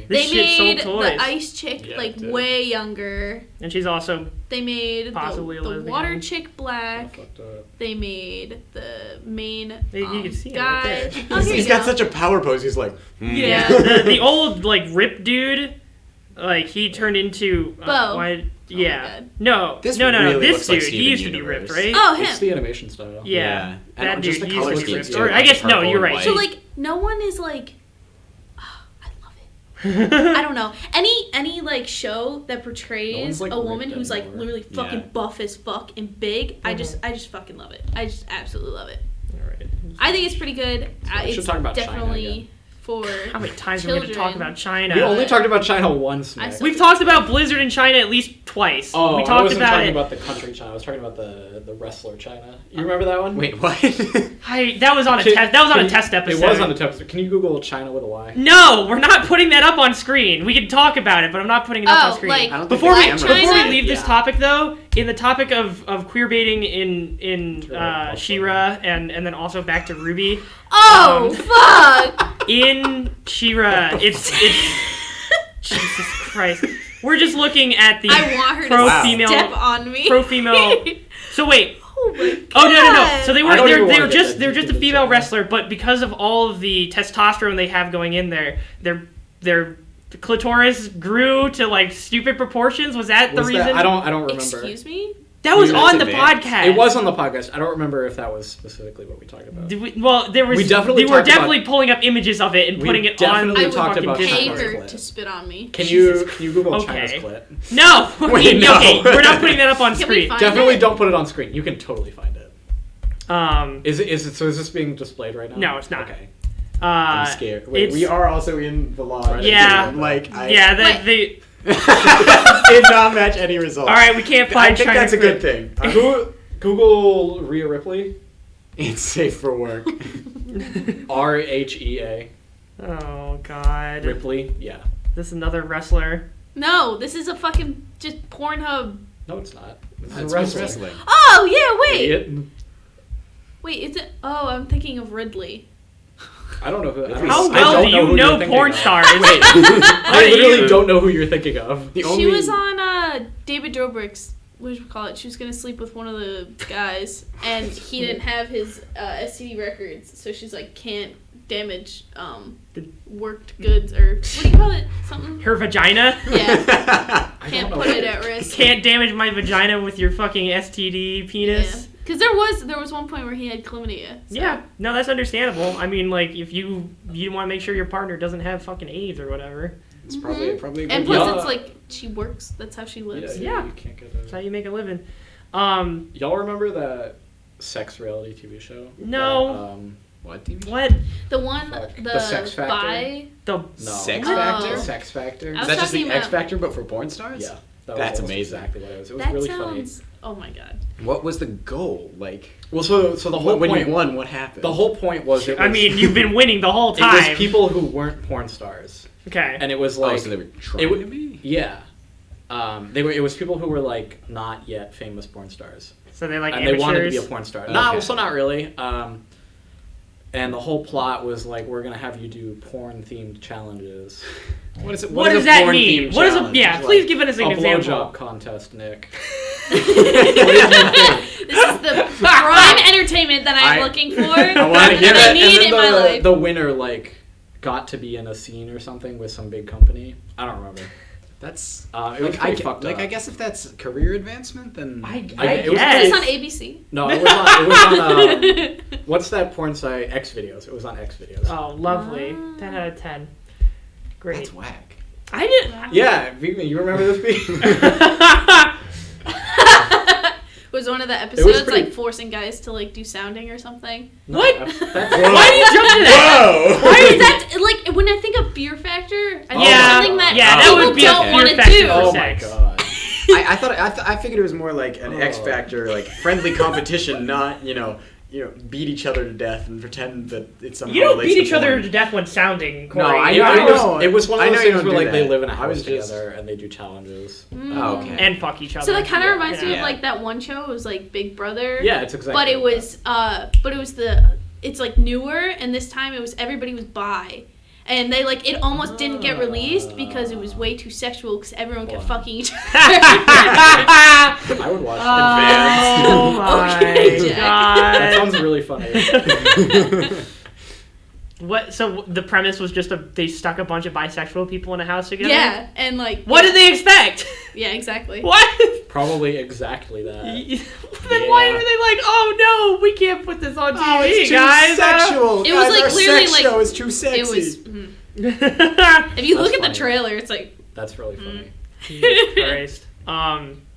They made the ice chick way younger. And she's also. They made possibly the water chick black. They made the main you can see guy. Him right He's got such a power pose. He's like, yeah. The old like rip dude, like he turned into Bo. Yeah. No. This No. really This looks like dude, he Steven used to be Universe. ripped, right? Oh, him. It's the animation style. Yeah. And That just dude, the he color used to be scheme, ripped. too, Or like I guess, no, purple you're and right. white. So like no one is like, I love it. I don't know. Any like show that portrays like, a woman ripped who's like anymore. literally fucking Yeah. buff as fuck and big, I just fucking love it. I just absolutely love it. All right. I think it's pretty good. we should It's talk about China definitely again. for How many times are we going to talk about China? We only talked about China once, I Nick. saw- We've talked about Blizzard in China at least twice. Oh, we I talked wasn't about talking it. about the country China. I was talking about the wrestler China. You remember that one? Wait, what? That was on a test. That was on a test episode. It was on a test. Can you Google China with a Y? No, we're not putting that up on screen. We can talk about it, but I'm not putting it up on screen. like I don't think Before the we camera- before we China? leave this Yeah. topic though, in the topic of queer baiting in Sure, She-Ra and then also back to Ruby. Oh fuck! In She-Ra, it's Jesus Christ. We're just looking at the I want her to pro-female step on me. pro-female. So wait. Oh my god. Oh no! So they I were don't even they wanna were get just that deep just a into female China. wrestler, but because of all of the testosterone they have going in there, their clitoris grew to like stupid proportions. Was that the Was reason? that, I don't remember. Excuse me? That was That's on the advanced. podcast. It was on the podcast. I don't remember if that was specifically what we talked about. Well, there was. We definitely they were talked about- definitely pulling up images of it and We putting it on. definitely I would talked fucking about Discord. pay China's her clit. to spit on me. Can Jesus you Google Okay. China's clit? No. Wait, no. Okay, we're not putting that up on Can we screen. find Definitely it? don't put it on screen. You can totally find it. Is Is this being displayed right now? No, it's not. Okay. I'm I'm scared. Wait, it's- We are also in the lodge. Yeah. Like, yeah. Wait. They. did not match any results. All right, we can't find I think China that's a clit. good thing. Google Rhea Ripley. It's safe for work. RHEA. Oh God. Ripley. Yeah. This is another wrestler. No, this is a fucking just Pornhub. No, it's not. That's wrestling. Oh yeah, wait. Idiot. Wait, is it? Oh, I'm thinking of Ridley. I don't know who. How I well don't do you who know you're thinking porn of. stars? Wait, I do literally you- don't know who you're thinking of. The She only was on David Dobrik's. What do you call it? She was gonna sleep with one of the guys, and he didn't have his STD records, so she's like can't damage worked goods or what do you call it? Something. Her vagina. Yeah, I can't don't know put what it at risk. Can't damage my vagina with your fucking STD penis. Because there was one point where he had chlamydia. So. Yeah, no, that's understandable. I mean, like, if you want to make sure your partner doesn't have fucking AIDS or whatever, It's probably a good And Yeah. plus, it's like she works. That's how she lives. Yeah. You can't get that's how you make a living. Y'all remember that sex reality TV show? No. What TV? What The one, Fuck. the, The Sex Factor? bi. the No. Sex Oh. Factor? Sex Factor. I Is was that just the talking X about- Factor but for porn stars? Yeah. That's almost amazing. Exactly what it was. It was That really sounds. Oh my god. What was the goal? Like, funny. Well, so the whole when point. you won, what happened? The whole point was. It was I mean, you've been winning the whole It time. was people who weren't porn stars, Okay. and it was Oh, like so they were trying it would- to be? yeah. They were. It was people who were like not yet famous porn stars, So they're like and amateurs. they wanted to be a porn star. Okay. No, so not really. And the whole plot was like, we're gonna have you do porn-themed challenges. What is it? What is does a that porn-themed mean? What is a challenge? yeah? Like, Please give us an A example. blowjob contest, Nick. This is the prime entertainment that I'm I- looking for. I wanna hear that I it. need and in then my life. the winner like got to be in a scene or something with some big company. I don't remember. That's It was like pretty fucked I up. guess if that's career advancement, then I it was- guess. Is this on ABC? No, it was on what's that porn site? X videos. It was on X videos. Oh, lovely. 10 out of 10. Great. that's whack. I didn't. Yeah, you remember this beat? Was one of the episodes pretty- like forcing guys to like do sounding or something? What? That's Why do you jump to that? Whoa! Is that like when I think of Fear Factor? I think Yeah, something that yeah, that people would be a don't Fear want to Factor do. for Oh my sex. god. I figured it was more like an X Oh. Factor, like friendly competition, not beat each other to death and pretend that it's somehow You don't relates beat to each other porn. to death when sounding, Corey. No, I You know. don't. It was one of I those know you things don't where do like they that. live in a I house was just- together and they do challenges. Oh, okay. And fuck each other. So that kind of reminds me Yeah. of like that one show. It was like Big Brother. Yeah, it's exactly. But it like was it's like newer, and this time it was everybody was bi. And they like it almost didn't get released because it was way too sexual because everyone kept Wow. fucking each other. that. I would watch that. Oh my Okay, Jack. god. That sounds really funny. What? So the premise was just they stuck a bunch of bisexual people in a house together? Yeah, and like... What did they expect? Yeah, exactly. What? Probably exactly that. Then why were they like, oh no, we can't put this on TV, it's too guys? sexual. It was Guys, like our clearly sex like... show is too sexy. It was... If you look at the trailer, it's like... That's really funny. Jesus Christ.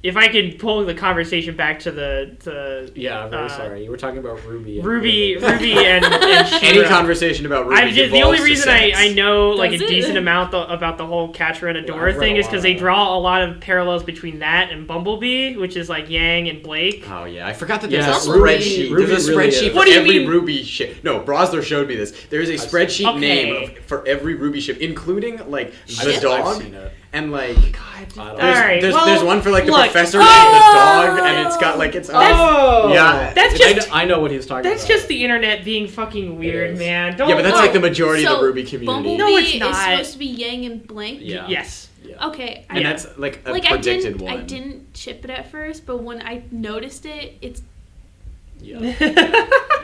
If I could pull the conversation back to the Yeah, I'm very sorry. You were talking about Ruby and Shira. Any conversation about Ruby. The only reason I know like Does a it? decent amount about the whole Catcher in a Door I've read thing a is because lot they of draw a lot of parallels between that and Bumblebee, which is like Yang and Blake. Oh yeah, I forgot that Yeah, there's a Ruby- spreadsheet. Ruby There's a really spreadsheet is. for What do you every mean? Ruby ship. No, Brosler showed me this. There is a spreadsheet Okay. name for every Ruby ship, including like the I've dog seen it. and like. Alright, There's one for like the look. professor and the dog, and it's got like its own. Yeah, That's just I know what he's talking about. that's just the internet being fucking weird, is. man. Don't yeah, but that's look. like the majority of So, the Ruby community. Bumblebee No, it's is not. supposed to be Yang and Blank? Yeah. Yes. Yeah. Okay. And Yeah. that's like a Like predicted one. I didn't chip it at first, but when I noticed it, it's... Yeah.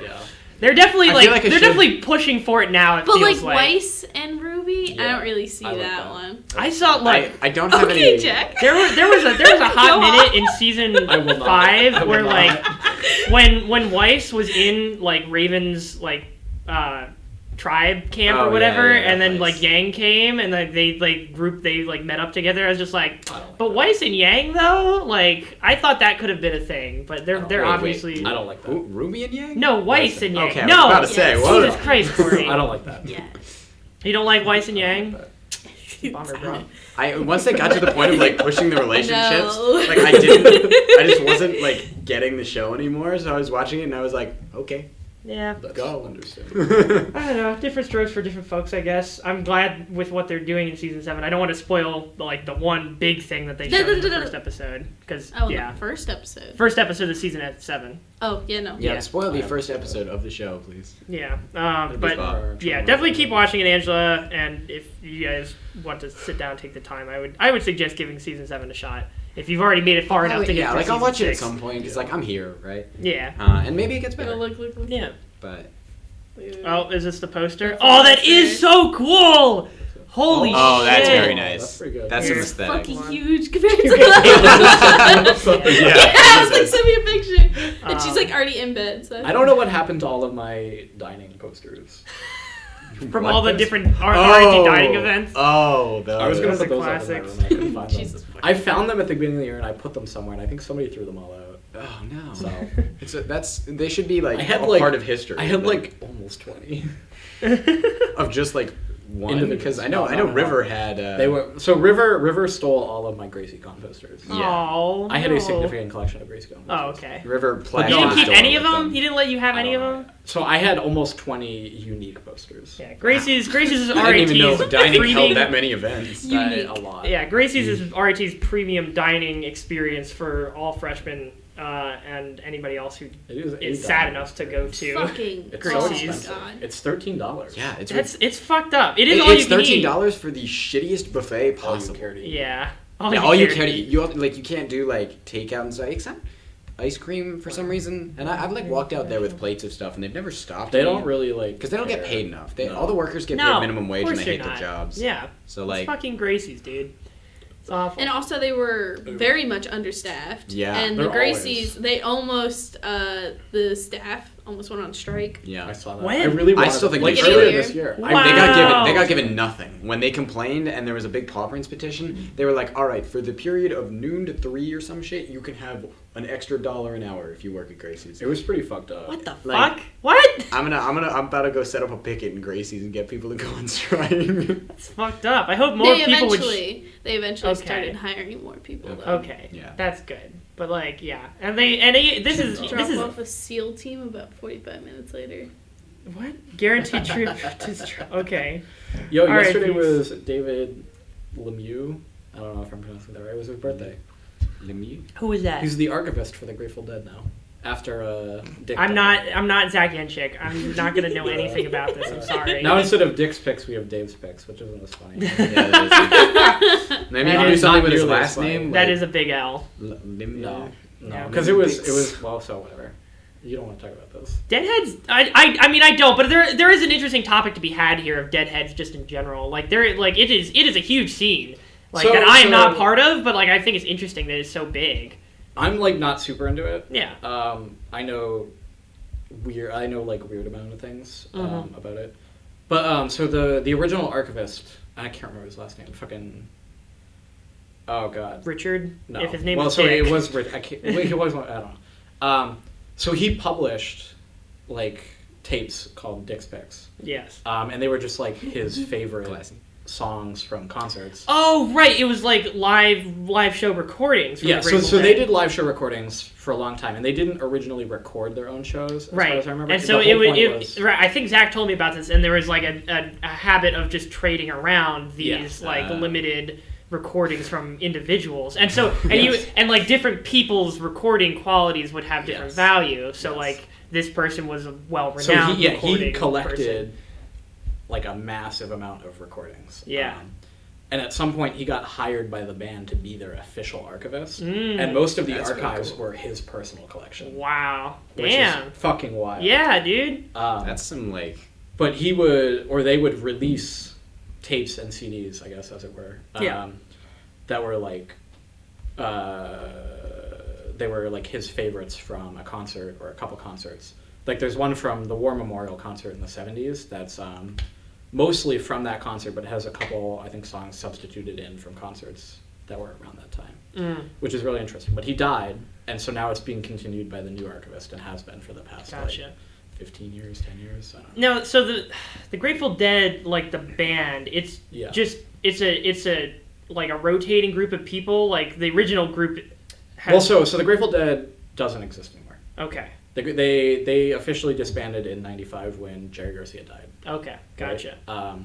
Yeah. They're definitely I feel like it they're should- definitely pushing for it now. It But feels like Weiss and Ruby, I Yeah, don't really see I like that that. one. I saw like I don't have Okay, any. Jack. there was a hot Go minute on. in season I will not. 5 I will where not. like when Weiss was in like Raven's like tribe camp Oh, or whatever, yeah, and then Weiss. like Yang came and like they met up together. I was just like, I don't like but that. Weiss and Yang though, like I thought that could have been a thing, but they're Wait, obviously I don't like that. Ooh, Ruby and Yang? no Weiss and Yang. Okay, I no, was about to say, Yes. whoa. Jesus Christ, Corey. I don't like that. Yeah. You don't like Weiss and Yang? I Bummer, bro. Once they got to the point of like pushing the relationships, No. like I just wasn't like getting the show anymore. So I was watching it and I was like, okay, Yeah. That's go. understandable. I don't know. Different strokes for different folks, I guess. I'm glad with what they're doing in season 7. I don't want to spoil like the one big thing that they showed in the first episode, because Oh, yeah, the first episode. first episode of season 7. Oh, yeah, no. Yeah, Yeah. spoil the first episode of the show, please. Yeah. That'd be But fun. yeah, definitely keep watching it, Angela. And if you guys want to sit down and take the time, I would suggest giving season 7 a shot. If you've already made it far enough to get yeah, through like I'll season watch it at 6. some point because like I'm here, right? Yeah. And maybe it gets better. Look. Yeah. But Oh, is this the poster? That's Oh, the that poster. is so cool! Holy oh, that's shit. very nice. That's pretty good. That's Here. some It's aesthetic. fucking huge compared to the Yeah, I was like, Jesus. send me a picture. And she's like already in bed. So I don't know what happened to all of my dining posters. From What? all the different R&D dining events. Oh, those. I was gonna Those are put those up in my classics. room. I couldn't find them. Jesus fucking I found them at the beginning of the year and I put them somewhere and I think somebody threw them all out. Oh no. So They should be like I had a like part of history. I had like almost 20. of just like one Individuals. because I know No. River had. They were so River stole all of my Gracie Con posters. Yeah. Oh, I had no. a significant collection of Gracie Con posters. Oh, okay. River You played. didn't No, keep I any of with them? He didn't let you have any of them? So I had almost 20 unique posters. Yeah, Gracie's I didn't even know RAT's dining held premium. that many events. Unique. A lot. Yeah, Gracie's is RAT's premium dining experience for all freshmen and anybody else who It is is $8. sad enough to go to. fucking It's so so Gracie's. expensive. God. It's $13. Yeah, it's It's fucked up. It is all it's you can eat. $13 for the shittiest buffet All you possible. care to eat. Yeah. All you care to eat. You can't do like takeout and stuff. Except ice cream for some reason. And I've like walked out there with plates of stuff and they've never stopped. They don't really like because they don't get care. paid enough. No. All the workers get No, paid minimum wage of and course they you're hate their not. jobs. Yeah. So It's like fucking Gracie's, dude. It's awful. And also, they were very much understaffed. Yeah. And the They're Gracies, they almost, the staff almost went on strike. yeah. I saw that. When? I really I wanted still think like they earlier should. this year. Wow. They got given nothing. When they complained and there was a big paw prints petition, they were like, all right, for the period of noon to 3 or some shit, you can have an extra $1 an hour if you work at Gracie's. It was pretty fucked up. What the Like- fuck? What? I'm about to go set up a picket in Gracie's and get people to go on strike. It's fucked up. I hope more people would. They eventually Okay. started hiring more people, though. Okay. Yeah. That's good. But like, yeah, and this is Drop off a SEAL team about 45 minutes later. what guaranteed trip okay. Yo, All right, yesterday peace. was David Lemieux. I don't know if I'm pronouncing that right. It was his birthday. Lemieux? Who was that? He's the archivist for the Grateful Dead now. After Dick. I'm died. not Zach Yenchik. I'm not gonna know anything about this. I'm sorry. Now instead of Dick's picks, we have Dave's picks, which isn't as funny. Yeah, that is. Maybe That you do is something not with his nearly as last funny. name. That like is a big L. Lemieux. No, Yeah. because it was well, so whatever. You don't want to talk about this. Deadheads? I mean, I don't, but there is an interesting topic to be had here of Deadheads just in general. Like, it is a huge scene. Like, that I am not part of, but, like, I think it's interesting that it's so big. I'm, like, not super into it. Yeah. I know weird amount of things about it. But, so the original archivist, I can't remember his last name, fucking... Oh, God. Richard? No. If his name was Dick. Sorry, it was Richard. He was one, I don't know. So he published, like, tapes called Dick's Picks. Yes. And they were just, like, his favorite songs from concerts. Oh, right. It was, like, live show recordings. From yeah, so they did live show recordings for a long time, and they didn't originally record their own shows, as far as I remember. And so right, I think Zach told me about this, and there was, like, a habit of just trading around these, limited... recordings from individuals, and so and like different people's recording qualities would have different value. So like this person was a well-renowned he collected person. Like a massive amount of recordings. And at some point he got hired by the band to be their official archivist, and most of the archives were his personal collection. Wow, which is fucking wild. Yeah, dude. That's some like. But they would release tapes and CDs, I guess, as it were. That were like, they were like his favorites from a concert or a couple concerts. Like there's one from the War Memorial concert in the 70s that's mostly from that concert, but has a couple, I think, songs substituted in from concerts that were around that time, which is really interesting. But he died, and so now it's being continued by the new archivist and has been for the past 15 years, 10 years. I don't know. No, so the Grateful Dead, like the band, it's it's a like a rotating group of people. Like the original group. So the Grateful Dead doesn't exist anymore. Okay. They officially disbanded in '95 when Jerry Garcia died. Okay, gotcha. Right?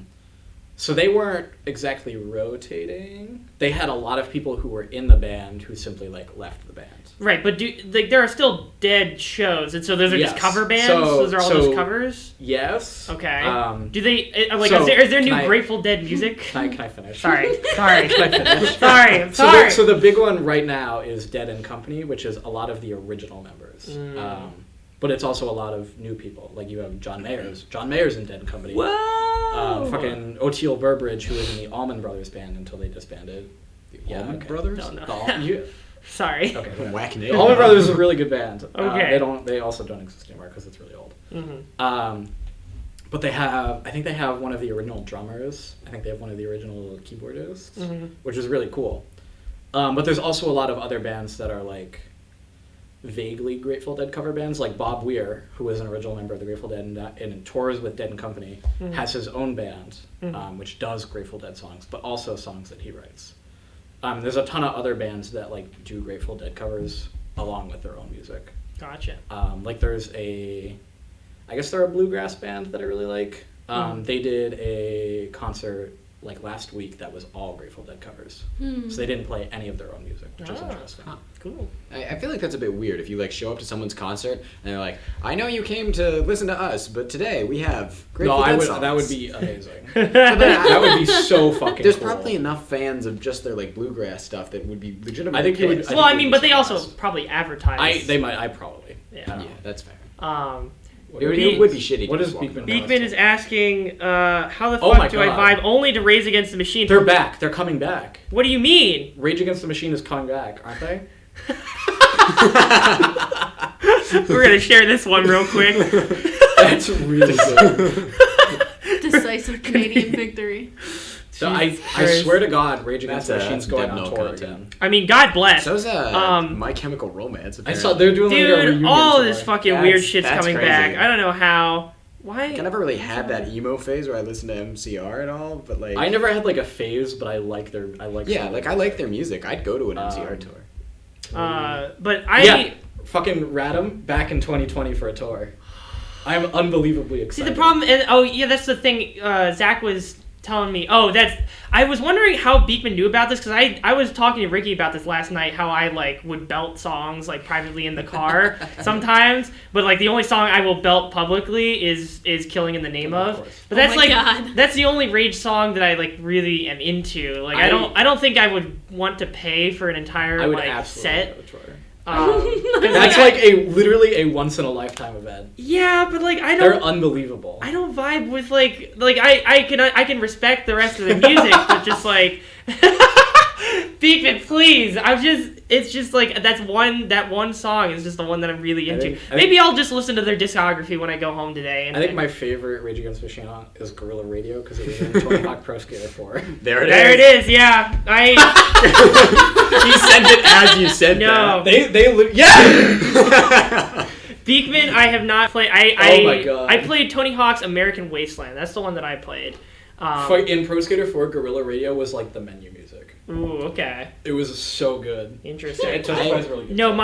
So they weren't exactly rotating. They had a lot of people who were in the band who simply like left the band. Right, but there are still Dead shows, and so those are just cover bands. Those are all just covers. Yes. Okay. Do they is there new Grateful Dead music? Can I finish? Sorry. Can I finish? Sorry. I'm sorry. So the big one right now is Dead and Company, which is a lot of the original members. But it's also a lot of new people. Like you have John Mayers. John Mayers in Dead and Company. Whoa! Fucking O'Teal Burbridge, who was in the Allman Brothers band until they disbanded. Allman Brothers? No. Sorry. Okay. Whack the Allman Brothers is a really good band. Okay. They also don't exist anymore because it's really old. Mm-hmm. But I think they have one of the original drummers. I think they have one of the original keyboardists, which is really cool. But there's also a lot of other bands that are like vaguely Grateful Dead cover bands, like Bob Weir, who is an original member of the Grateful Dead and tours with Dead and Company, has his own band, which does Grateful Dead songs, but also songs that he writes. There's a ton of other bands that like do Grateful Dead covers along with their own music. Gotcha. Like there's I guess they're a bluegrass band that I really like. They did a concert like last week that was all Grateful Dead covers. So they didn't play any of their own music, which is interesting. Cool. I feel like that's a bit weird if you like show up to someone's concert and they're like, I know you came to listen to us, but today we have Grateful Dead songs. That would be amazing. That would be so fucking There's cool. probably enough fans of just their like bluegrass stuff that would be legitimate. I think it would. But they also probably advertise. I probably. Yeah, that's fair. It would be shitty. What is Beekman? Beekman is asking, how the fuck do I vibe only to Rage Against the Machine? They're back. They're coming back. What do you mean? Rage Against the Machine is coming back, aren't they? We're going to share this one real quick. That's really good. Decisive Canadian victory. So I swear to God, Rage Against the Machine's going on tour again. I mean, God bless. So's My Chemical Romance. Apparently. I saw they're doing like a reunion all tour. this fucking weird shit's coming crazy. back. I don't know how. Why? I never really had that emo phase where I listened to MCR at all, but like I never had like a phase, but I like their I like their music. I'd go to an MCR tour. Fucking Radom back in 2020 for a tour. I'm unbelievably excited. See the problem, that's the thing. Zach was telling me. I was wondering how Beekman knew about this because I was talking to Ricky about this last night. How I like would belt songs like privately in the car sometimes, but like the only song I will belt publicly is "Killing in the Name of." But that's that's the only Rage song that I like really am into. Like I don't think I would want to pay for an entire set. That's like literally a once in a lifetime event. Yeah, but like they're unbelievable. I don't vibe with like I can respect the rest of the music, but just like Beekman, please. It's just like that one song is just the one that I'm really into. Maybe I'll just listen to their discography when I go home today. I think my favorite Rage Against the Machine song is Guerrilla Radio because it was in Tony Hawk Pro Skater 4. There it is. Yeah, You sent it as you said. No, yeah. Beekman, I have not played. Oh my god! I played Tony Hawk's American Wasteland. That's the one that I played. In Pro Skater 4, Guerrilla Radio was like the menu music. Ooh, okay. It was so good. Interesting. It testifies really good. No,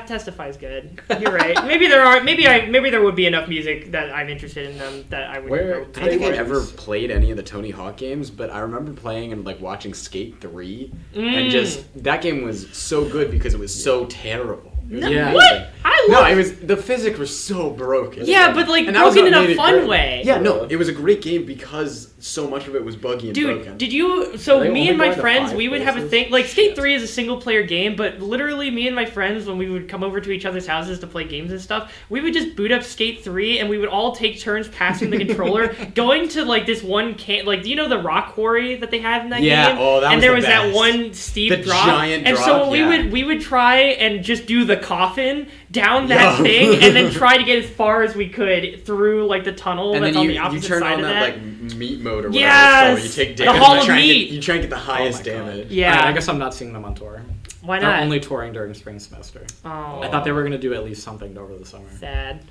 Testify's good. You're right. Maybe there would be enough music that I'm interested in them that I would. I don't think I ever played any of the Tony Hawk games, but I remember playing and like watching Skate 3, and just that game was so good because it was so terrible. No, what? It was the physics were so broken. Yeah, but like broken in a fun way. Yeah, no, it was a great game because so much of it was buggy and broken. Did you? So me and my friends, we would have a thing. Like Skate 3 is a single player game, but literally me and my friends, when we would come over to each other's houses to play games and stuff, we would just boot up Skate 3 and we would all take turns passing the controller, going to like this one do you know the rock quarry that they have in that game? Yeah, oh, that was and there the was best. that one steep the drop, giant and drop, so we would try and just do the coffin down that thing, and then try to get as far as we could through like the tunnel that's on the opposite side of that. And then you turn on that like meat mode or whatever. Yes, so you take damage. The Hall of Meat. You try and get the highest damage. Yeah, I guess I'm not seeing them on tour. Why not? They're only touring during spring semester. Oh, I thought they were going to do at least something over the summer. Sad.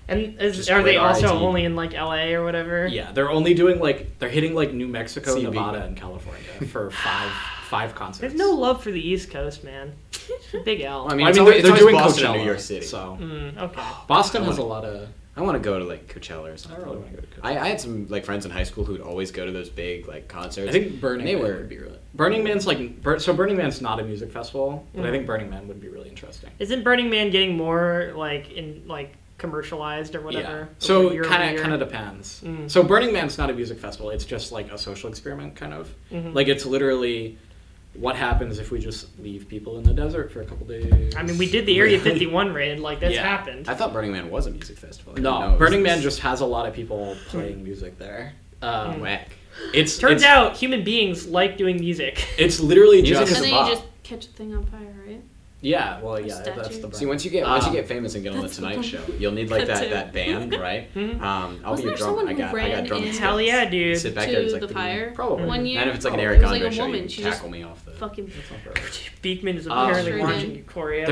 And are they also only in like LA or whatever? Yeah, they're only doing they're hitting like New Mexico, CB. Nevada, and California for five concerts. There's no love for the East Coast, man. Big L. I mean, they're doing Boston and New York City. So okay. Boston has a lot of. I want to go to like Coachella or something. I really want to go to Coachella. I had some like friends in high school who'd always go to those big like concerts. I think Burning Man would be really. Burning Man's Burning Man's not a music festival, but I think Burning Man would be really interesting. Isn't Burning Man getting more commercialized or whatever? Yeah. So kind of depends. So Burning Man's not a music festival. It's just like a social experiment kind of. Like it's literally what happens if we just leave people in the desert for a couple days. I mean, we did the Area 51 raid. Like that's happened. I thought Burning Man was a music festival. No, Burning Man just has a lot of people playing music there. Whack. Turns out human beings like doing music. It's literally music just. And then you just catch a thing on fire, right? Yeah, well, yeah, that's the. See, once you get famous and get on the Tonight Show, you'll need like that band, right? I'll be a drummer. I got drum. Hell yeah, dude. Sit back there, to like the fire. Probably. 1 year. And if it's like an Eric Andre show, you she tackle me off the. Fucking. Beekman is apparently watching Euphoria.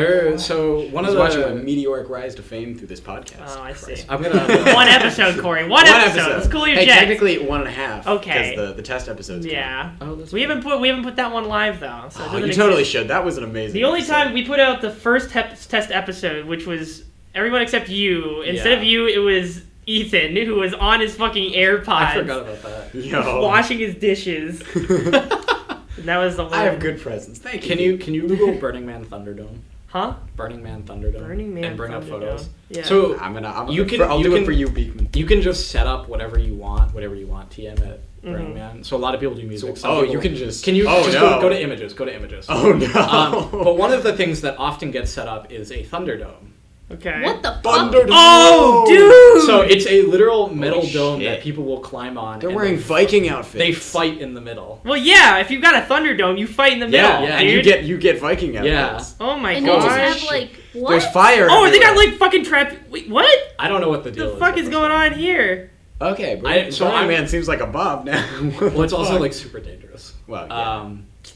One of watching a meteoric rise to fame through this podcast. Oh, I see. I'm gonna one episode, Corey. One episode. Let's cool your jets. Technically 1.5. Okay. Because the test episode's yeah. We haven't put that one live though. So you totally should. That was an amazing. The only time we put out the first test episode, which was everyone except you. Instead of you, it was Ethan, who was on his fucking AirPods. I forgot about that. Yo. Washing his dishes. That was the one. I have good presents. Thank you. Can you Google Burning Man Thunderdome? Huh? Burning Man Thunderdome. Burning Man and bring up photos. Yeah. So I'll do it for you, Beekman. You can just set up whatever you want TM at Burning Man. So a lot of people do music. You can just. Can you go to images? Go to images. Oh no. But one of the things that often gets set up is a Thunderdome. Okay. What the fuck? Thunderdome. Oh, dude! So it's a literal metal dome shit. that people will climb on. They're wearing Viking outfits. They fight in the middle. Well, yeah. If you've got a Thunderdome, you fight in the middle. Yeah, dude. and you get Viking outfits. Oh my and gosh. they just have like what? There's fire. Oh, they got everywhere. like fucking trap. Wait, what? I don't know what the deal is. The fuck is going on here? Okay, Burning Man seems like a bob now. Well, it's also like super dangerous. Well,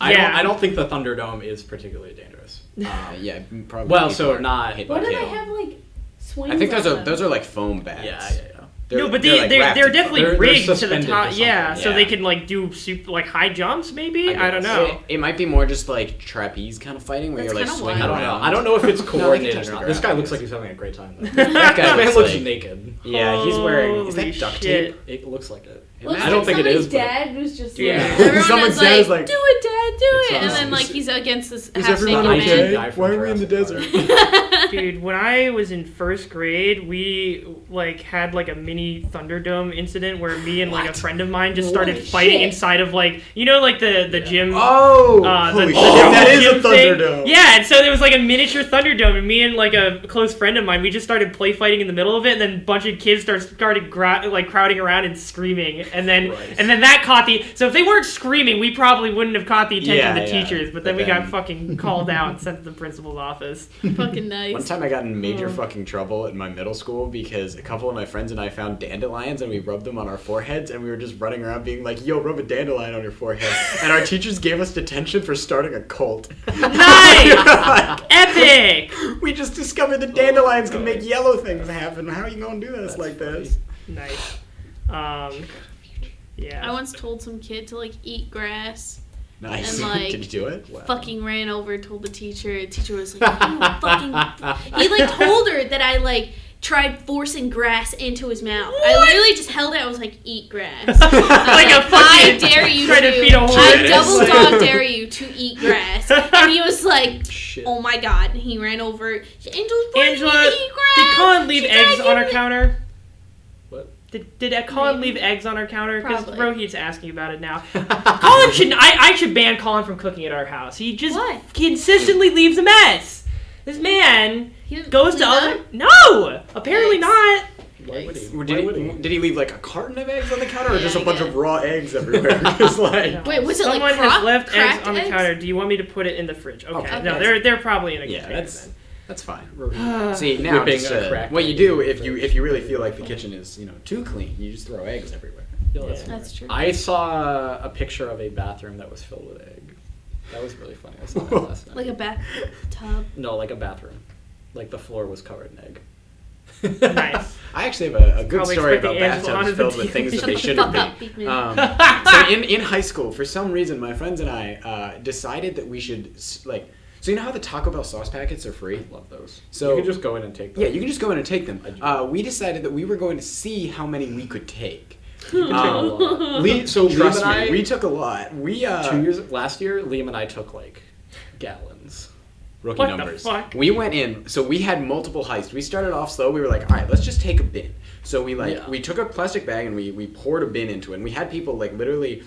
yeah. I don't think the Thunderdome is particularly dangerous. Yeah, probably. Well, so not. What do they have like? Swings I think on those are like foam bats. Yeah. No, but they're definitely rigged to the top. Yeah, so they can like do super like high jumps. Maybe I don't know. It might be more just like trapeze kind of fighting where That's you're like kinda swinging wild. around. I don't know if it's coordinated touch or the not. This guy ground, looks I like guess. he's having a great time. That guy Man looks like, naked. Yeah, he's wearing. Is Holy that duct shit. tape? It looks like it. Looks I don't like think it is. somebody's dad was just Yeah. like, everyone Someone's is dad is like, like, do it, dad, do it, and awesome. then like he's against this Is half naked everyone man. okay? Why are we in the desert? Dude, when I was in first grade, we had a mini Thunderdome incident where me and a friend of mine just started fighting inside of the gym. Oh, holy shit! That is a Thunderdome. Thing. Yeah, and so there was a miniature Thunderdome, and me and a close friend of mine, we just started play fighting in the middle of it, and then a bunch of kids started crowding around and screaming, and then that caught the. So if they weren't screaming, we probably wouldn't have caught the attention of the teachers, but then we got fucking called out and sent to the principal's office. Fucking nice. One time I got in major fucking trouble in my middle school because a couple of my friends and I found dandelions and we rubbed them on our foreheads and we were just running around being like, yo, rub a dandelion on your forehead. And our teachers gave us detention for starting a cult. Nice! Epic! We just discovered that dandelions can make yellow things happen. How are you going to do this like this? Nice. Yeah. I once told some kid to eat grass. Nice. And did you do it? Wow. Fucking ran over, told the teacher. The teacher was like, "You fucking." He told her that I tried forcing grass into his mouth. What? I literally just held it. I was like, "Eat grass." I dare you to feed a horse. I double dog dare you to eat grass. And he was like, "Oh my god!" And he ran over. Angela, eat grass. Did Colin leave eggs on our counter? What? Did Colin leave eggs on our counter? Because Probably. Rohit's asking about it now. Colin should. I should ban Colin from cooking at our house. He just consistently leaves a mess. This man goes to other. No, apparently not. Why would he? Did he leave a carton of eggs on the counter or just a bunch of raw eggs everywhere? Wait, was it someone has left eggs on the eggs? counter? Do you want me to put it in the fridge? Okay. No, Okay. they're probably in a Yeah, container. that's fine. See, now what you do if you really feel like the kitchen is too clean, you just throw eggs everywhere. That's true. I saw a picture of a bathroom that was filled with egg. That was really funny. I saw that last night. Like a bathtub? No, like a bathroom. The floor was covered in egg. Nice. I actually have a good Probably story about expecting Angela bathtubs filled with things that they shouldn't be. Beekman. So in high school, for some reason, my friends and I decided that we should so you know how the Taco Bell sauce packets are free? I love those. So you can just go in and take them. Yeah, you can just go in and take them. We decided that we were going to see how many we could take. So Trust Liam and me, we took a lot. Last year, Liam and I took gallons. Rookie What numbers. the fuck? We went in, so we had multiple heists. We started off slow. We were like, all right, let's just take a bin. So we took a plastic bag and we poured a bin into it. And we had people literally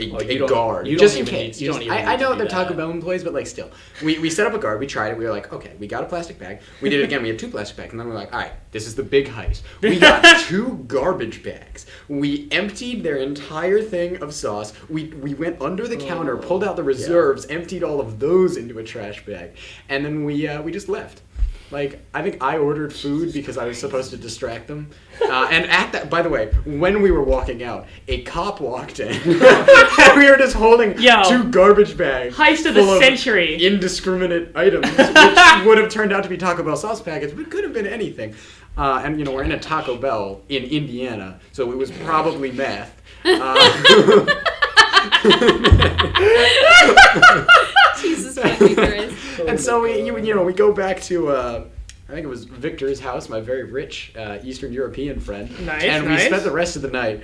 a guard just in case. I know they're Taco Bell employees, but still, we set up a guard. We tried it. We were like, okay, we got a plastic bag. We did it again. We had 2 plastic bags, and then we're like, all right, this is the big heist. We got 2 garbage bags. We emptied their entire thing of sauce. We went under the counter, pulled out the reserves, emptied all of those into a trash bag, and then we just left. I think I ordered food because I was supposed to distract them. And at that, by the way, when we were walking out, a cop walked in. And we were just holding 2 garbage bags. Heist of the century. Indiscriminate items, which would have turned out to be Taco Bell sauce packets, but it could have been anything. And, we're in a Taco Bell in Indiana, so it was probably meth. Jesus fucking Christ. And so we go back to I think it was Victor's house, my very rich Eastern European friend. Nice, and we spent the rest of the night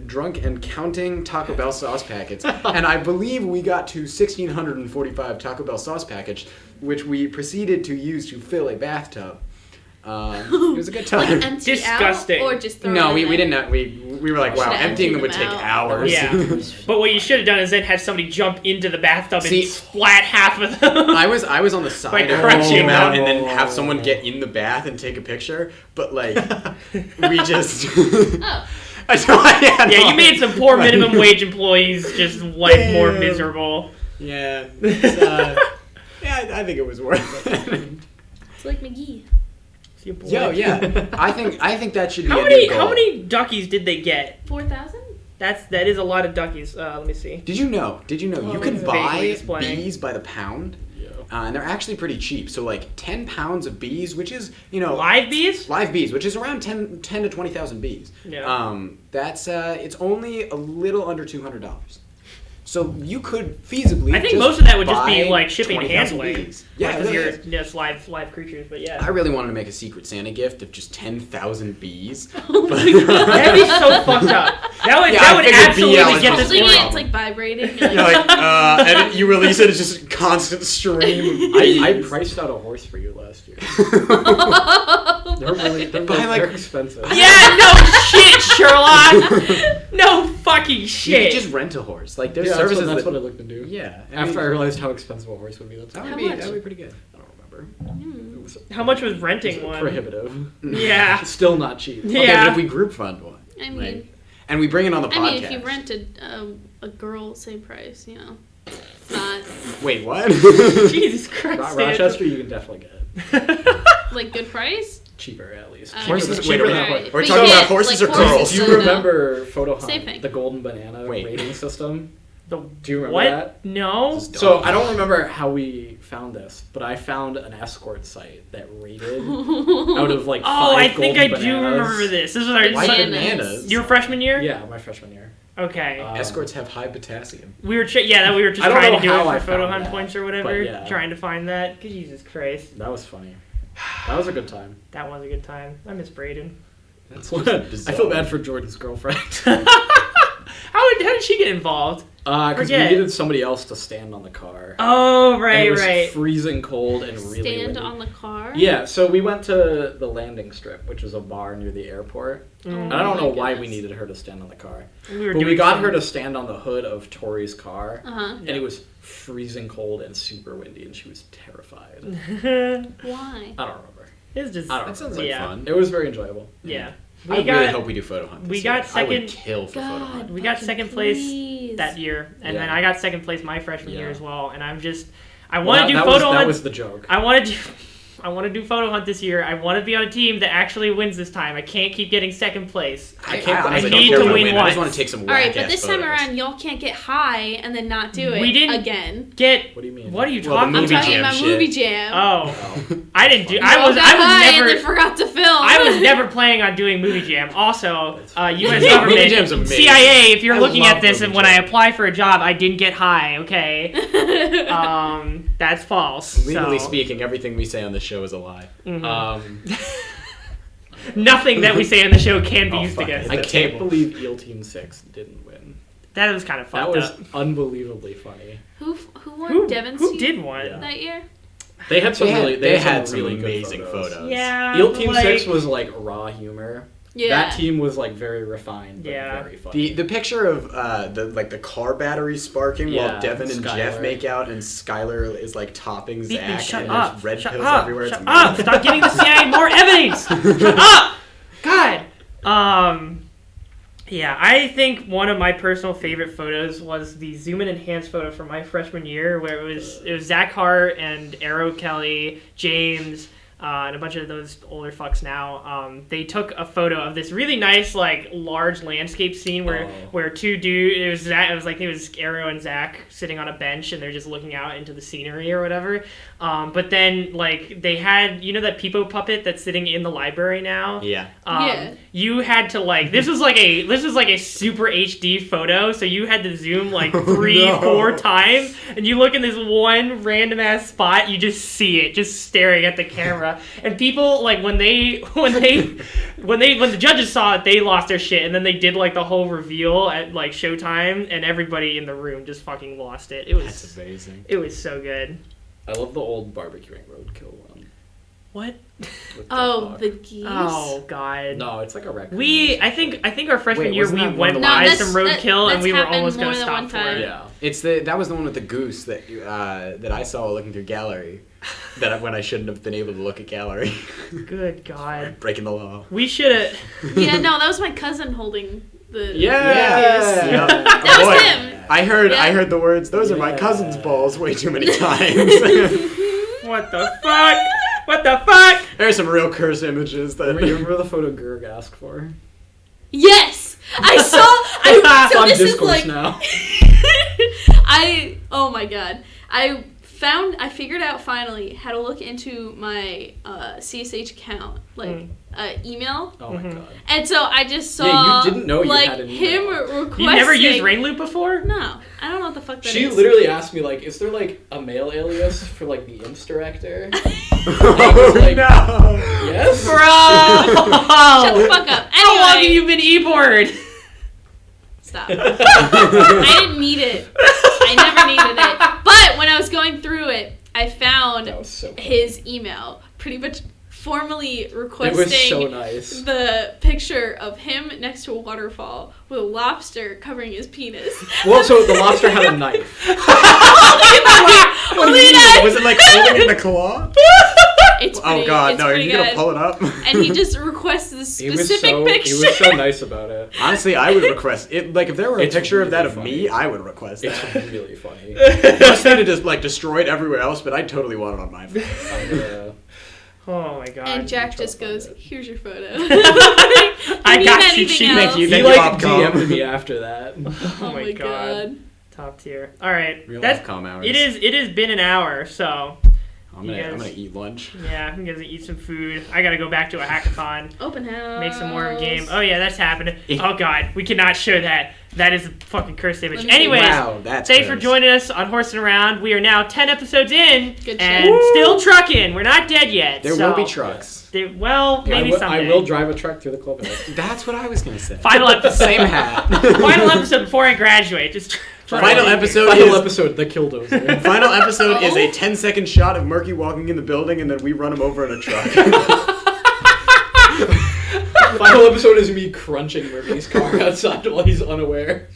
drunk and counting Taco Bell sauce packets. And I believe we got to 1,645 Taco Bell sauce packets, which we proceeded to use to fill a bathtub. It was a good time. Empty Disgusting. Out or just throw No, it we in? didn't. We were like, wow, emptying them would take hours. Yeah. But what you should have done is then had somebody jump into the bathtub and splat half of them. I was on the side of crunching them out and them. then have someone get in the bath and take a picture. But we just. Oh. You made some poor minimum wage employees just more miserable. Yeah. I think it was worth it. It's like McGee. Yeah. I think that should be How many duckies did they get? 4,000? That is a lot of duckies. Let me see. Did you know you can vaguely buy explain. bees by the pound? Yeah. And they're actually pretty cheap. So 10 pounds of bees, which is Live bees? Live bees, which is around 10 to 20,000 bees. Yeah. That's it's only a little under $200. So you could feasibly. I think most of that would just be like shipping and handling. Bees. Yeah, because you're just live creatures. But yeah, I really wanted to make a Secret Santa gift of just 10,000 bees. Oh my God. That'd be so fucked up. That would absolutely get this. It's like vibrating. And you release it, it's just a constant stream. I priced out a horse for you last year. They're expensive. Yeah, no shit, Sherlock. No fucking shit. You could just rent a horse. Like there's services. That's what I looked into. Yeah. After I realized how expensive a horse would be, that would be pretty good. I don't remember. How much was renting one? Prohibitive. Yeah. Still not cheap. Yeah. Okay, but if we group fund one, I mean, and we bring it on the podcast. I mean, if you rented a girl, same price, you know. It's not. Wait, what? Jesus Christ. Rochester, you can definitely get. Like good price? Cheaper, at least. Horses, cheaper than horses. We're talking about horses or girls? Do you remember Photo Hunt, the Golden Banana rating system? Do you remember that? No. So I don't remember how we found this, but I found an escort site that rated out of like 5 I think I bananas. do remember this. This was our bananas. Your freshman year? Yeah, my freshman year. Okay. Escorts have high potassium. We were just trying to do it for Photo Hunt points or whatever. Yeah. Trying to find that. Jesus Christ. That was funny. That was a good time. That was a good time. I miss Brayden. That's I feel bad for Jordan's girlfriend. How did she get involved? Because we needed somebody else to stand on the car. Oh, right, and it was freezing cold and really windy. Stand on the car? Yeah, so we went to the landing strip, which is a bar near the airport. And I don't know why we needed her to stand on the car. We got her to stand on the hood of Tori's car, and it was freezing cold and super windy, and she was terrified. Why? I don't remember. It's just that sounds like fun. It was very enjoyable. Yeah. I really hope we do Photo Hunt. We got second. I would kill for Photo Hunt. We got second place that year, and then I got second place my freshman year as well. And I want to do Photo Hunt. That was the joke. I want to do Photo Hunt this year. I want to be on a team that actually wins this time. I can't keep getting second place. I need to win one. I just want to take some. All right, but this time around, y'all can't get high and then not do it. We didn't again. What do you mean? What are you talking about? I'm talking about movie jam. Oh, I didn't do. I was never. And forgot to film. I was never planning on doing movie jam. Also, U.S. government, CIA. If you're looking at this, and when I apply for a job, I didn't get high. Okay, that's false. Legally speaking, everything we say on the show is a lie. Mm-hmm. Nothing that we say on the show can be used against us. I can't believe Eel Team 6 didn't win. That was kind of fucked up. That was unbelievably funny. Who won? Devon's Who did win that year? They had some really amazing photos. Yeah. Eel Team 6 was like raw humor. Yeah. That team was like very refined, but very funny. The picture of the car battery sparking while Devin and Jeff make out and Skylar is like topping Zach and there's red pills everywhere. Shut up! Stop giving the CIA more evidence! Shut up! God! Yeah, I think one of my personal favorite photos was the zoom in enhanced photo from my freshman year where it was Zach Hart and Arrow Kelly, James, and a bunch of those older fucks now. They took a photo of this really nice, like, large landscape scene where two dudes, it was Arrow and Zach sitting on a bench and they're just looking out into the scenery or whatever. But then, like, they had, you know that Peepo puppet that's sitting in the library now? Yeah. You had to, like, this was like a super HD photo, so you had to zoom like 3-4 times, and you look in this one random ass spot, you just see it, just staring at the camera. And people, like, when the judges saw it, they lost their shit, and then they did like the whole reveal at like Showtime, and everybody in the room just fucking lost it. That's amazing. It was so good. I love the old barbecuing roadkill one. What? The geese. Oh God. No, it's like a record. I think our freshman year we went live some roadkill and we were almost gonna stop for it. Yeah. That was the one with the goose that I saw looking through gallery. When I shouldn't have been able to look at gallery. Good God. Breaking the law. We should have. Yeah, no, that was my cousin holding the. Yes. Yep. That was him. I heard the words. Those are my cousin's balls way too many times. What the fuck? What the fuck? There's some real curse images that. You remember the photo Gerg asked for? Yes, I saw. So on this Discourse is like now. Oh my God, I I figured out finally how to look into my CSH account, email. Oh my god. And so I just saw you didn't know you had an email. him requesting. You never used Rainloop before? No. I don't know what the fuck that is. She literally asked me, like, is there, like, a mail alias for, like, the Imps director? Oh, like, no. Yes? Bro! Shut the fuck up. Anyway, How long have you been e-board? Stop. I didn't need it. I never needed it. But when I was going through it, I found his email pretty much formally requesting it was so nice. the picture of him next to a waterfall with a lobster covering his penis. Well, so the lobster had a knife. What do you mean? Was it like holding it in the claw? It's pretty, oh god, it's no! Are pretty you gonna good. pull it up? And he just requests the specific picture. He was so nice about it. Honestly, I would request it. Like, if there were a picture of that of funny. me, I would request that. It's really funny. Must have just like destroyed everywhere else, but I totally want it on my phone. Oh my god. And Jack just goes, "Here's your photo." I got you, Chief. Thank you. He Thank like you, DM'd me after that. Oh my god. Top tier. All right. Real That's Ofcom hours. It has been an hour, so I'm gonna eat lunch. yeah, I'm gonna eat some food. I gotta go back to a hackathon. Open house. Make some more of a game. Oh yeah, that's happening. Oh god, we cannot show that. That is a fucking cursed image. Anyways, wow, that's thanks for joining us on Horsin Around. We are now 10 episodes in Good and shit. still trucking. We're not dead yet. There will be trucks. Maybe someday. I will drive a truck through the clubhouse. That's what I was gonna say. Final episode. Same hat. Final episode before I graduate. Just Final episode, the killdozer. Final episode is a 10-second shot of Murky walking in the building, and then we run him over in a truck. Final episode is me crunching Murphy's car outside while he's unaware.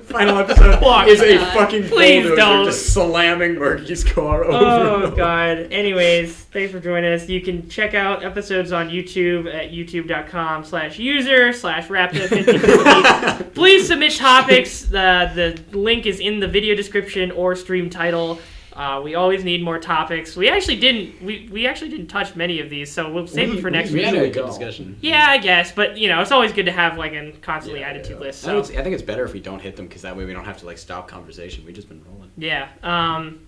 Final episode is a fucking Please bulldozer don't. just slamming Murky's car over. Oh god. Anyways, thanks for joining us. You can check out episodes on YouTube at youtube.com/user/rapid5050. Please submit topics. The link is in the video description or stream title. We always need more topics. We actually didn't touch many of these, so we'll save them for next We week. had a good discussion. Yeah, I guess, but it's always good to have like a constantly added to list. So. I think it's better if we don't hit them because that way we don't have to like stop conversation. We've just been rolling. Yeah. And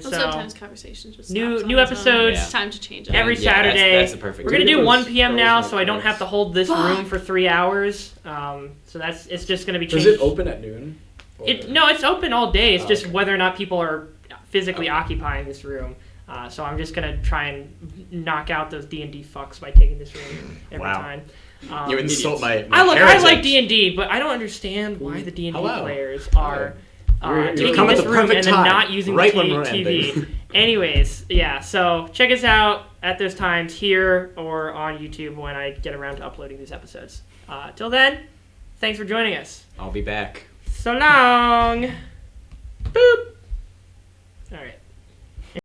so sometimes conversations just new episodes. It's time to change it. Every Saturday. That's the perfect. We're gonna do 1 p.m. now, so I don't have to hold this room for 3 hours. So it's just gonna be changed. Does it open at noon? It's open all day. It's just whether or not people are physically occupying this room. So I'm just gonna try and knock out those D&D fucks by taking this room every time. You insult my I heritage. like D&D, but I don't understand why the D&D players are taking come at this the room perfect and then time, not using right the when we're TV. ending. Anyways, yeah. So check us out at those times here or on YouTube when I get around to uploading these episodes. Till then, thanks for joining us. I'll be back. So long. Boop. All right.